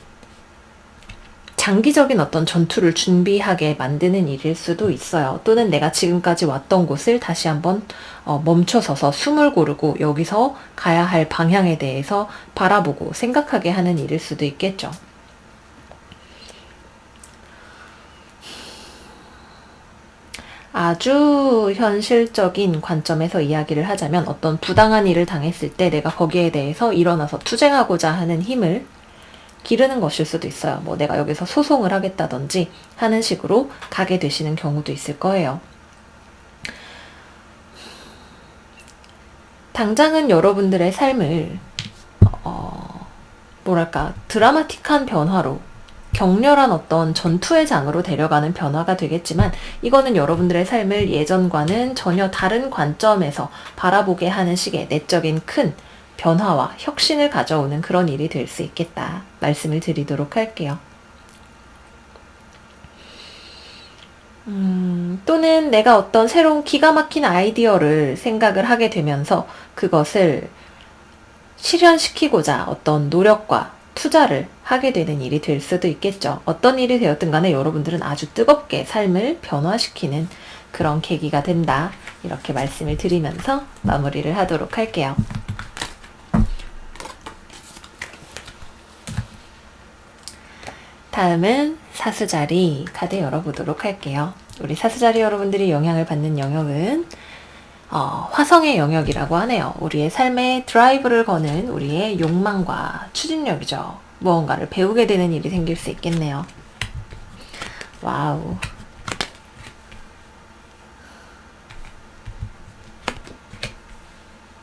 장기적인 어떤 전투를 준비하게 만드는 일일 수도 있어요. 또는 내가 지금까지 왔던 곳을 다시 한번 멈춰서서 숨을 고르고 여기서 가야 할 방향에 대해서 바라보고 생각하게 하는 일일 수도 있겠죠. 아주 현실적인 관점에서 이야기를 하자면 어떤 부당한 일을 당했을 때 내가 거기에 대해서 일어나서 투쟁하고자 하는 힘을 기르는 것일 수도 있어요. 뭐 내가 여기서 소송을 하겠다든지 하는 식으로 가게 되시는 경우도 있을 거예요. 당장은 여러분들의 삶을 드라마틱한 변화로, 격렬한 어떤 전투의 장으로 데려가는 변화가 되겠지만, 이거는 여러분들의 삶을 예전과는 전혀 다른 관점에서 바라보게 하는 식의 내적인 큰 변화와 혁신을 가져오는 그런 일이 될 수 있겠다 말씀을 드리도록 할게요. 또는 내가 어떤 새로운 기가 막힌 아이디어를 생각을 하게 되면서 그것을 실현시키고자 어떤 노력과 투자를 하게 되는 일이 될 수도 있겠죠. 어떤 일이 되었든 간에 여러분들은 아주 뜨겁게 삶을 변화시키는 그런 계기가 된다, 이렇게 말씀을 드리면서 마무리를 하도록 할게요. 다음은 사수자리 카드 열어보도록 할게요. 우리 사수자리 여러분들이 영향을 받는 영역은 화성의 영역이라고 하네요. 우리의 삶에 드라이브를 거는 우리의 욕망과 추진력이죠. 무언가를 배우게 되는 일이 생길 수 있겠네요. 와우.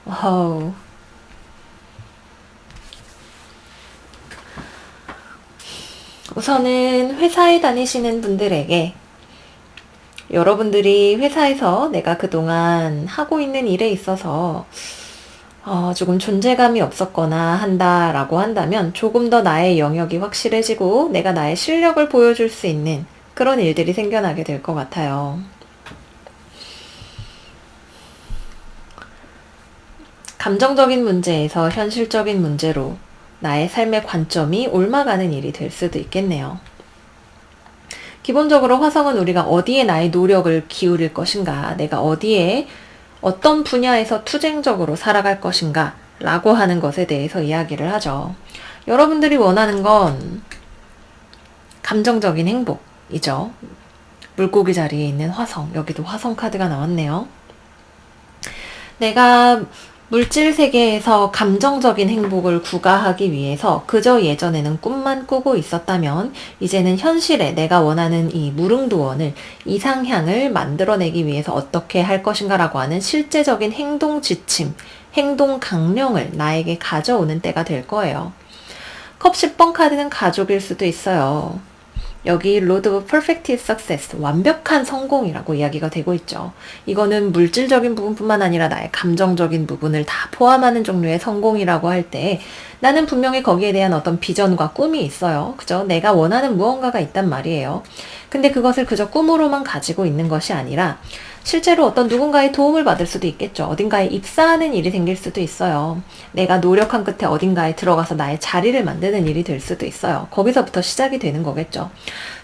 와우. 우선은 회사에 다니시는 분들에게 여러분들이 회사에서 내가 그동안 하고 있는 일에 있어서 조금 존재감이 없었거나 한다라고 한다면 조금 더 나의 영역이 확실해지고 내가 나의 실력을 보여줄 수 있는 그런 일들이 생겨나게 될 것 같아요. 감정적인 문제에서 현실적인 문제로 나의 삶의 관점이 옮아가는 일이 될 수도 있겠네요. 기본적으로 화성은 우리가 어디에 나의 노력을 기울일 것인가, 내가 어디에 어떤 분야에서 투쟁적으로 살아갈 것인가 라고 하는 것에 대해서 이야기를 하죠. 여러분들이 원하는 건 감정적인 행복이죠. 물고기 자리에 있는 화성, 여기도 화성 카드가 나왔네요. 내가 물질 세계에서 감정적인 행복을 구가하기 위해서 그저 예전에는 꿈만 꾸고 있었다면 이제는 현실에 내가 원하는 이 무릉도원을, 이상향을 만들어내기 위해서 어떻게 할 것인가 라고 하는 실제적인 행동 지침, 행동 강령을 나에게 가져오는 때가 될 거예요. 컵 10번 카드는 가족일 수도 있어요. 여기 Road of Perfect Success, 완벽한 성공이라고 이야기가 되고 있죠. 이거는 물질적인 부분뿐만 아니라 나의 감정적인 부분을 다 포함하는 종류의 성공이라고 할 때 나는 분명히 거기에 대한 어떤 비전과 꿈이 있어요. 그죠? 내가 원하는 무언가가 있단 말이에요. 근데 그것을 그저 꿈으로만 가지고 있는 것이 아니라 실제로 어떤 누군가의 도움을 받을 수도 있겠죠. 어딘가에 입사하는 일이 생길 수도 있어요. 내가 노력한 끝에 어딘가에 들어가서 나의 자리를 만드는 일이 될 수도 있어요. 거기서부터 시작이 되는 거겠죠.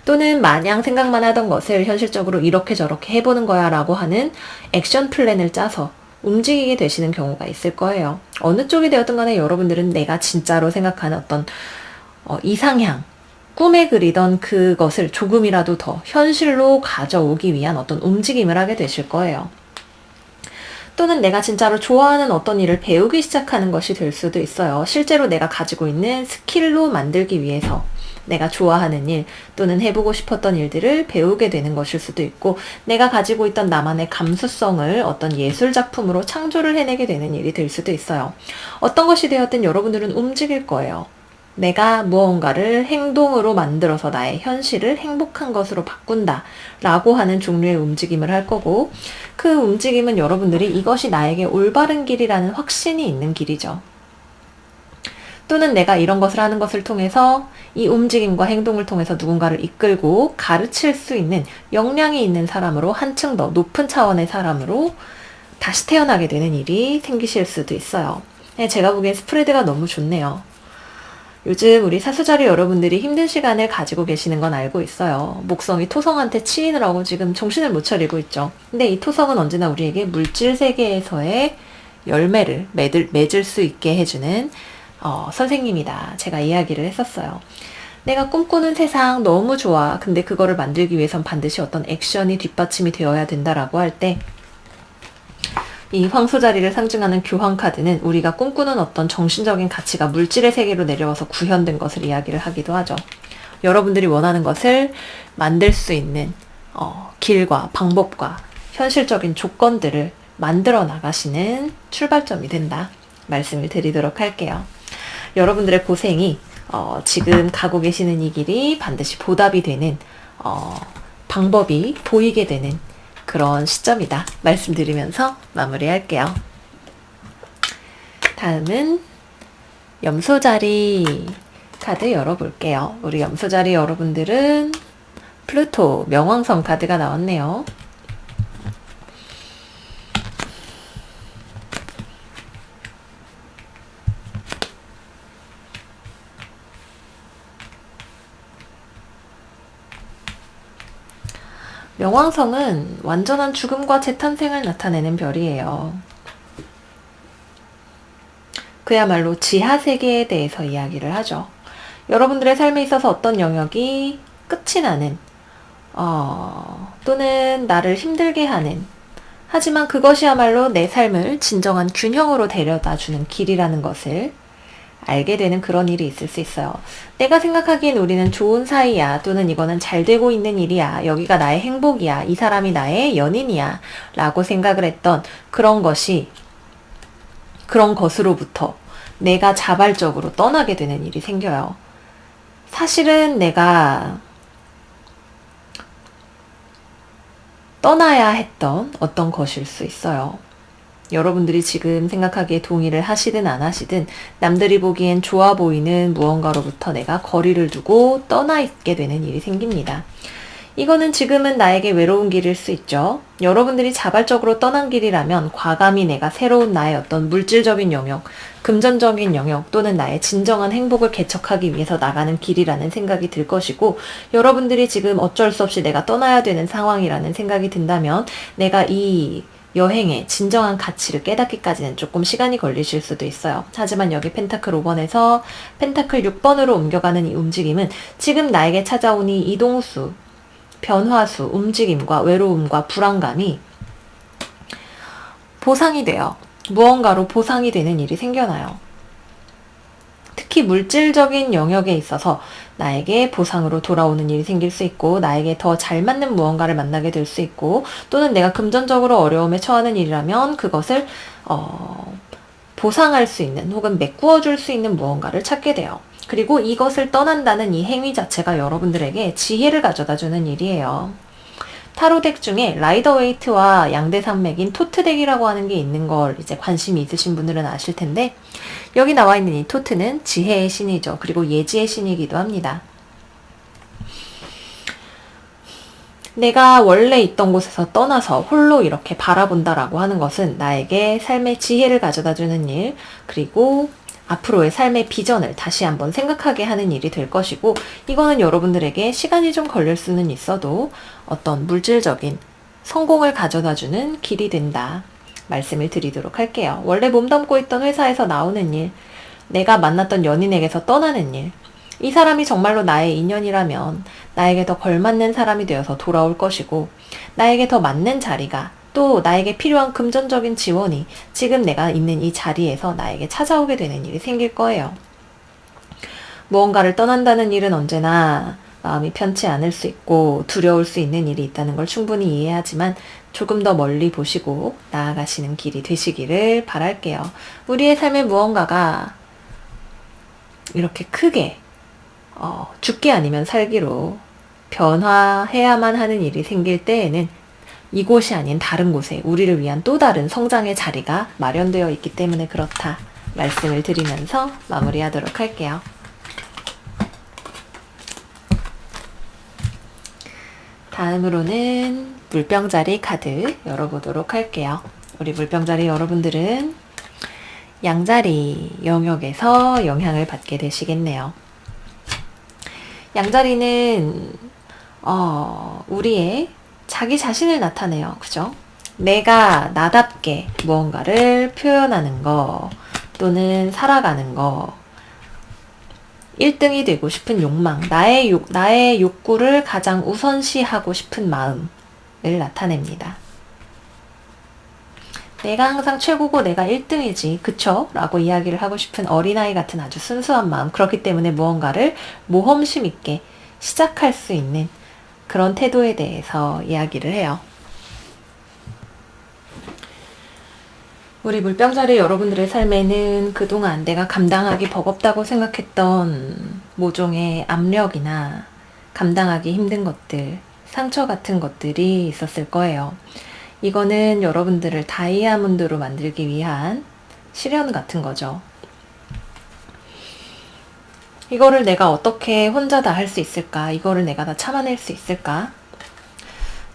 또는 마냥 생각만 하던 것을 현실적으로 이렇게 저렇게 해보는 거야 라고 하는 액션 플랜을 짜서 움직이게 되시는 경우가 있을 거예요. 어느 쪽이 되었든 간에 여러분들은 내가 진짜로 생각하는 어떤 이상향, 꿈에 그리던 그것을 조금이라도 더 현실로 가져오기 위한 어떤 움직임을 하게 되실 거예요. 또는 내가 진짜로 좋아하는 어떤 일을 배우기 시작하는 것이 될 수도 있어요. 실제로 내가 가지고 있는 스킬로 만들기 위해서 내가 좋아하는 일 또는 해보고 싶었던 일들을 배우게 되는 것일 수도 있고, 내가 가지고 있던 나만의 감수성을 어떤 예술 작품으로 창조를 해내게 되는 일이 될 수도 있어요. 어떤 것이 되었든 여러분들은 움직일 거예요. 내가 무언가를 행동으로 만들어서 나의 현실을 행복한 것으로 바꾼다 라고 하는 종류의 움직임을 할 거고, 그 움직임은 여러분들이 이것이 나에게 올바른 길이라는 확신이 있는 길이죠. 또는 내가 이런 것을 하는 것을 통해서 이 움직임과 행동을 통해서 누군가를 이끌고 가르칠 수 있는 역량이 있는 사람으로, 한층 더 높은 차원의 사람으로 다시 태어나게 되는 일이 생기실 수도 있어요. 제가 보기엔 스프레드가 너무 좋네요. 요즘 우리 사수자리 여러분들이 힘든 시간을 가지고 계시는 건 알고 있어요. 목성이 토성한테 치이느라고 지금 정신을 못 차리고 있죠. 근데 이 토성은 언제나 우리에게 물질 세계에서의 열매를 맺을 수 있게 해주는 선생님이다. 제가 이야기를 했었어요. 내가 꿈꾸는 세상 너무 좋아. 근데 그거를 만들기 위해선 반드시 어떤 액션이 뒷받침이 되어야 된다라고 할 때, 이 황소자리를 상징하는 교황 카드는 우리가 꿈꾸는 어떤 정신적인 가치가 물질의 세계로 내려와서 구현된 것을 이야기를 하기도 하죠. 여러분들이 원하는 것을 만들 수 있는 길과 방법과 현실적인 조건들을 만들어 나가시는 출발점이 된다 말씀을 드리도록 할게요. 여러분들의 고생이 지금 가고 계시는 이 길이 반드시 보답이 되는 방법이 보이게 되는 그런 시점이다 말씀드리면서 마무리할게요. 다음은 염소자리 카드 열어볼게요. 우리 염소자리 여러분들은 플루토 명왕성 카드가 나왔네요. 명왕성은 완전한 죽음과 재탄생을 나타내는 별이에요. 그야말로 지하세계에 대해서 이야기를 하죠. 여러분들의 삶에 있어서 어떤 영역이 끝이 나는 또는 나를 힘들게 하는, 하지만 그것이야말로 내 삶을 진정한 균형으로 데려다주는 길이라는 것을 알게 되는 그런 일이 있을 수 있어요. 내가 생각하기엔 우리는 좋은 사이야, 또는 이거는 잘 되고 있는 일이야, 여기가 나의 행복이야, 이 사람이 나의 연인이야 라고 생각을 했던 그런 것으로부터 내가 자발적으로 떠나게 되는 일이 생겨요. 사실은 내가 떠나야 했던 어떤 것일 수 있어요. 여러분들이 지금 생각하기에 동의를 하시든 안 하시든 남들이 보기엔 좋아 보이는 무언가로부터 내가 거리를 두고 떠나 있게 되는 일이 생깁니다. 이거는 지금은 나에게 외로운 길일 수 있죠. 여러분들이 자발적으로 떠난 길이라면 과감히 내가 새로운 나의 어떤 물질적인 영역, 금전적인 영역 또는 나의 진정한 행복을 개척하기 위해서 나가는 길이라는 생각이 들 것이고, 여러분들이 지금 어쩔 수 없이 내가 떠나야 되는 상황이라는 생각이 든다면 내가 이 여행의 진정한 가치를 깨닫기까지는 조금 시간이 걸리실 수도 있어요. 하지만 여기 펜타클 5번에서 펜타클 6번으로 옮겨가는 이 움직임은 지금 나에게 찾아온 이 이동수, 변화수, 움직임과 외로움과 불안감이 보상이 돼요. 무언가로 보상이 되는 일이 생겨나요. 특히 물질적인 영역에 있어서 나에게 보상으로 돌아오는 일이 생길 수 있고, 나에게 더 잘 맞는 무언가를 만나게 될 수 있고, 또는 내가 금전적으로 어려움에 처하는 일이라면 그것을 보상할 수 있는 혹은 메꾸어 줄 수 있는 무언가를 찾게 돼요. 그리고 이것을 떠난다는 이 행위 자체가 여러분들에게 지혜를 가져다 주는 일이에요. 타로 덱 중에 라이더 웨이트와 양대 산맥인 토트 덱이라고 하는 게 있는 걸 이제 관심이 있으신 분들은 아실 텐데, 여기 나와 있는 이 토트는 지혜의 신이죠. 그리고 예지의 신이기도 합니다. 내가 원래 있던 곳에서 떠나서 홀로 이렇게 바라본다라고 하는 것은 나에게 삶의 지혜를 가져다 주는 일, 그리고 앞으로의 삶의 비전을 다시 한번 생각하게 하는 일이 될 것이고, 이거는 여러분들에게 시간이 좀 걸릴 수는 있어도 어떤 물질적인 성공을 가져다주는 길이 된다 말씀을 드리도록 할게요. 원래 몸담고 있던 회사에서 나오는 일, 내가 만났던 연인에게서 떠나는 일, 이 사람이 정말로 나의 인연이라면 나에게 더 걸맞는 사람이 되어서 돌아올 것이고, 나에게 더 맞는 자리가, 또 나에게 필요한 금전적인 지원이 지금 내가 있는 이 자리에서 나에게 찾아오게 되는 일이 생길 거예요. 무언가를 떠난다는 일은 언제나 마음이 편치 않을 수 있고 두려울 수 있는 일이 있다는 걸 충분히 이해하지만 조금 더 멀리 보시고 나아가시는 길이 되시기를 바랄게요. 우리의 삶의 무언가가 이렇게 크게 죽기 아니면 살기로 변화해야만 하는 일이 생길 때에는 이곳이 아닌 다른 곳에 우리를 위한 또 다른 성장의 자리가 마련되어 있기 때문에 그렇다 말씀을 드리면서 마무리하도록 할게요. 다음으로는 물병자리 카드 열어보도록 할게요. 우리 물병자리 여러분들은 양자리 영역에서 영향을 받게 되시겠네요. 양자리는 우리의 자기 자신을 나타내요. 그죠? 내가 나답게 무언가를 표현하는 거 또는 살아가는 거, 1등이 되고 싶은 욕망, 나의 욕구를 가장 우선시하고 싶은 마음을 나타냅니다. 내가 항상 최고고 내가 1등이지, 그쵸? 라고 이야기를 하고 싶은 어린아이 같은 아주 순수한 마음, 그렇기 때문에 무언가를 모험심 있게 시작할 수 있는 그런 태도에 대해서 이야기를 해요. 우리 물병자리 여러분들의 삶에는 그동안 내가 감당하기 버겁다고 생각했던 모종의 압력이나 감당하기 힘든 것들, 상처 같은 것들이 있었을 거예요. 이거는 여러분들을 다이아몬드로 만들기 위한 시련 같은 거죠. 이거를 내가 어떻게 혼자 다 할 수 있을까? 이거를 내가 다 참아낼 수 있을까?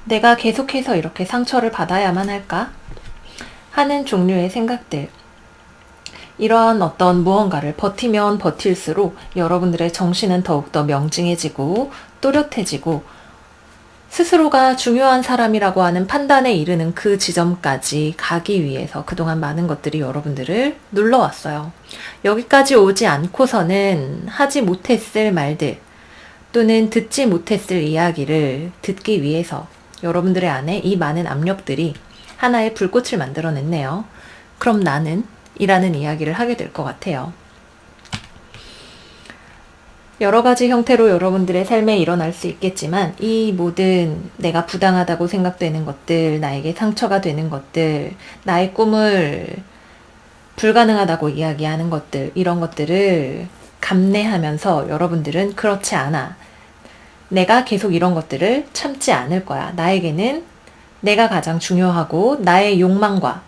내가 계속해서 이렇게 상처를 받아야만 할까? 하는 종류의 생각들. 이러한 어떤 무언가를 버티면 버틸수록 여러분들의 정신은 더욱더 명징해지고 또렷해지고 스스로가 중요한 사람이라고 하는 판단에 이르는 그 지점까지 가기 위해서 그동안 많은 것들이 여러분들을 눌러왔어요. 여기까지 오지 않고서는 하지 못했을 말들 또는 듣지 못했을 이야기를 듣기 위해서 여러분들의 안에 이 많은 압력들이 하나의 불꽃을 만들어냈네요. 그럼 나는? 이라는 이야기를 하게 될 것 같아요. 여러 가지 형태로 여러분들의 삶에 일어날 수 있겠지만 이 모든 내가 부당하다고 생각되는 것들, 나에게 상처가 되는 것들, 나의 꿈을 불가능하다고 이야기하는 것들, 이런 것들을 감내하면서 여러분들은 그렇지 않아. 내가 계속 이런 것들을 참지 않을 거야. 나에게는 내가 가장 중요하고 나의 욕망과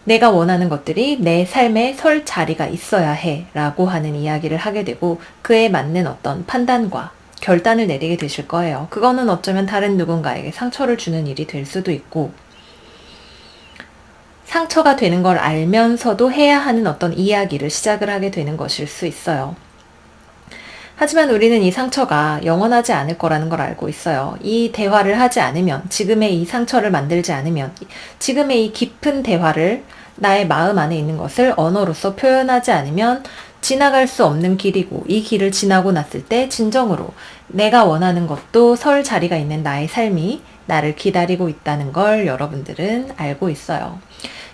내가 원하는 것들이 내 삶에 설 자리가 있어야 해 라고 하는 이야기를 하게 되고 그에 맞는 어떤 판단과 결단을 내리게 되실 거예요. 그거는 어쩌면 다른 누군가에게 상처를 주는 일이 될 수도 있고 상처가 되는 걸 알면서도 해야 하는 어떤 이야기를 시작을 하게 되는 것일 수 있어요. 하지만 우리는 이 상처가 영원하지 않을 거라는 걸 알고 있어요. 이 대화를 하지 않으면, 지금의 이 상처를 만들지 않으면, 지금의 이 깊은 대화를 나의 마음 안에 있는 것을 언어로서 표현하지 않으면 지나갈 수 없는 길이고 이 길을 지나고 났을 때 진정으로 내가 원하는 것도 설 자리가 있는 나의 삶이 나를 기다리고 있다는 걸 여러분들은 알고 있어요.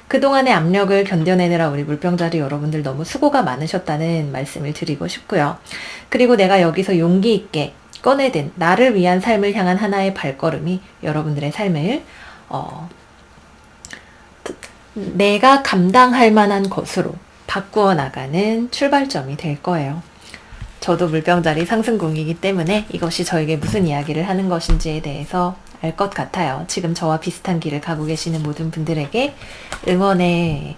그동안의 압력을 견뎌내느라 우리 물병자리 여러분들 너무 수고가 많으셨다는 말씀을 드리고 싶고요. 그리고 내가 여기서 용기 있게 꺼내든 나를 위한 삶을 향한 하나의 발걸음이 여러분들의 삶을 내가 감당할 만한 것으로 바꾸어 나가는 출발점이 될 거예요. 저도 물병자리 상승궁이기 때문에 이것이 저에게 무슨 이야기를 하는 것인지에 대해서 알 것 같아요. 지금 저와 비슷한 길을 가고 계시는 모든 분들에게 응원의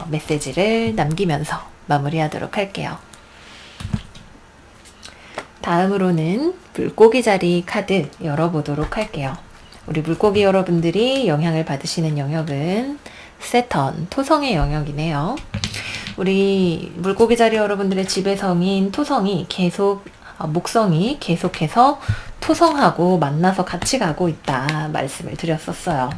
메시지를 남기면서 마무리하도록 할게요. 다음으로는 물고기 자리 카드 열어보도록 할게요. 우리 물고기 여러분들이 영향을 받으시는 영역은 세턴, 토성의 영역이네요. 우리 물고기 자리 여러분들의 지배성인 토성이 목성이 계속해서 토성하고 만나서 같이 가고 있다 말씀을 드렸었어요.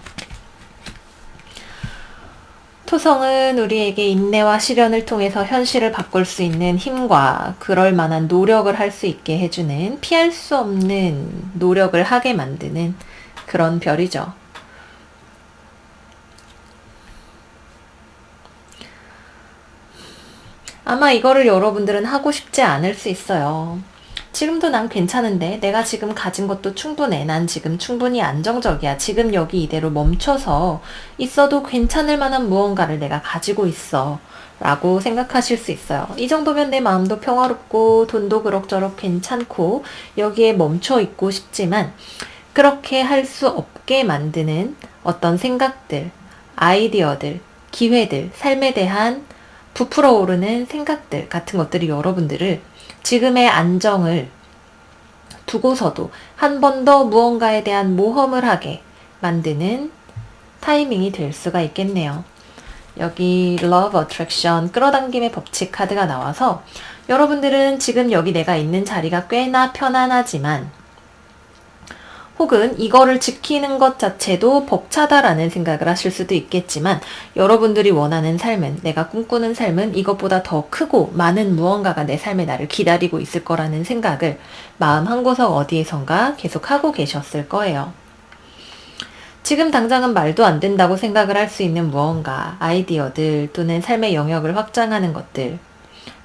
토성은 우리에게 인내와 시련을 통해서 현실을 바꿀 수 있는 힘과 그럴 만한 노력을 할 수 있게 해주는, 피할 수 없는 노력을 하게 만드는 그런 별이죠. 아마 이거를 여러분들은 하고 싶지 않을 수 있어요. 지금도 난 괜찮은데, 내가 지금 가진 것도 충분해. 난 지금 충분히 안정적이야. 지금 여기 이대로 멈춰서 있어도 괜찮을 만한 무언가를 내가 가지고 있어. 라고 생각하실 수 있어요. 이 정도면 내 마음도 평화롭고 돈도 그럭저럭 괜찮고 여기에 멈춰 있고 싶지만, 그렇게 할 수 없게 만드는 어떤 생각들, 아이디어들, 기회들, 삶에 대한 부풀어 오르는 생각들 같은 것들이 여러분들을 지금의 안정을 두고서도 한 번 더 무언가에 대한 모험을 하게 만드는 타이밍이 될 수가 있겠네요. 여기 Love Attraction, 끌어당김의 법칙 카드가 나와서 여러분들은 지금 여기 내가 있는 자리가 꽤나 편안하지만, 혹은 이거를 지키는 것 자체도 벅차다라는 생각을 하실 수도 있겠지만, 여러분들이 원하는 삶은, 내가 꿈꾸는 삶은 이것보다 더 크고 많은 무언가가 내 삶에 나를 기다리고 있을 거라는 생각을 마음 한구석 어디에선가 계속 하고 계셨을 거예요. 지금 당장은 말도 안 된다고 생각을 할 수 있는 무언가, 아이디어들 또는 삶의 영역을 확장하는 것들,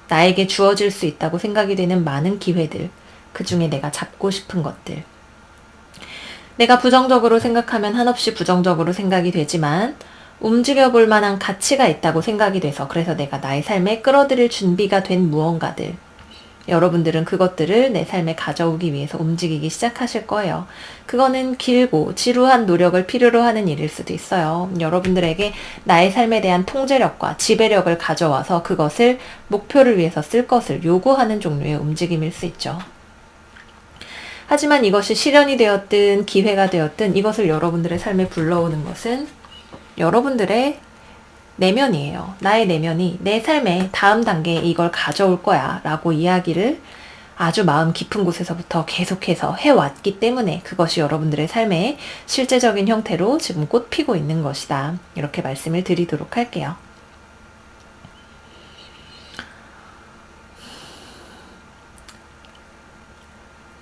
나에게 주어질 수 있다고 생각이 되는 많은 기회들, 그 중에 내가 잡고 싶은 것들, 내가 부정적으로 생각하면 한없이 부정적으로 생각이 되지만 움직여 볼 만한 가치가 있다고 생각이 돼서, 그래서 내가 나의 삶에 끌어들일 준비가 된 무언가들, 여러분들은 그것들을 내 삶에 가져오기 위해서 움직이기 시작하실 거예요. 그거는 길고 지루한 노력을 필요로 하는 일일 수도 있어요. 여러분들에게 나의 삶에 대한 통제력과 지배력을 가져와서 그것을 목표를 위해서 쓸 것을 요구하는 종류의 움직임일 수 있죠. 하지만 이것이 시련이 되었든 기회가 되었든 이것을 여러분들의 삶에 불러오는 것은 여러분들의 내면이에요. 나의 내면이 내 삶의 다음 단계에 이걸 가져올 거야 라고 이야기를 아주 마음 깊은 곳에서부터 계속해서 해왔기 때문에 그것이 여러분들의 삶의 실제적인 형태로 지금 꽃 피고 있는 것이다. 이렇게 말씀을 드리도록 할게요.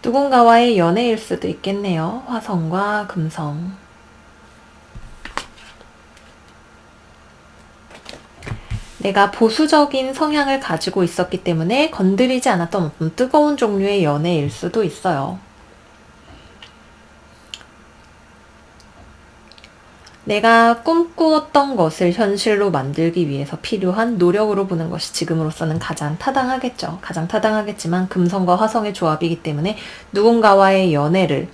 누군가와의 연애일 수도 있겠네요. 화성과 금성. 내가 보수적인 성향을 가지고 있었기 때문에 건드리지 않았던 뜨거운 종류의 연애일 수도 있어요. 내가 꿈꾸었던 것을 현실로 만들기 위해서 필요한 노력으로 보는 것이 지금으로서는 가장 타당하겠죠. 가장 타당하겠지만 금성과 화성의 조합이기 때문에 누군가와의 연애를,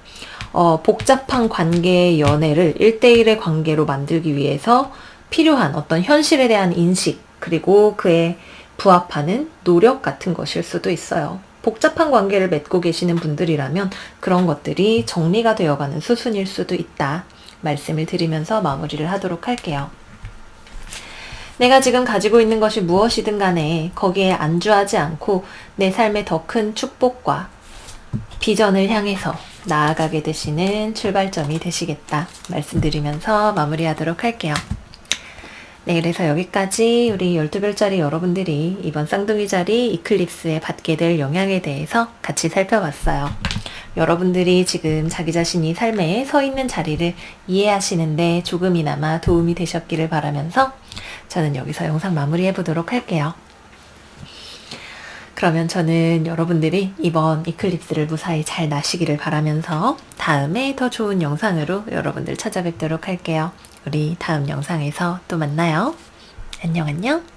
복잡한 관계의 연애를 1대1의 관계로 만들기 위해서 필요한 어떤 현실에 대한 인식, 그리고 그에 부합하는 노력 같은 것일 수도 있어요. 복잡한 관계를 맺고 계시는 분들이라면 그런 것들이 정리가 되어가는 수순일 수도 있다. 말씀을 드리면서 마무리를 하도록 할게요. 내가 지금 가지고 있는 것이 무엇이든 간에 거기에 안주하지 않고 내 삶의 더 큰 축복과 비전을 향해서 나아가게 되시는 출발점이 되시겠다 말씀드리면서 마무리하도록 할게요. 네, 그래서 여기까지 우리 12별짜리 여러분들이 이번 쌍둥이 자리 이클립스에 받게 될 영향에 대해서 같이 살펴봤어요. 여러분들이 지금 자기 자신이 삶에 서 있는 자리를 이해하시는데 조금이나마 도움이 되셨기를 바라면서 저는 여기서 영상 마무리해 보도록 할게요. 그러면 저는 여러분들이 이번 이클립스를 무사히 잘 나시기를 바라면서 다음에 더 좋은 영상으로 여러분들 찾아뵙도록 할게요. 우리 다음 영상에서 또 만나요. 안녕 안녕.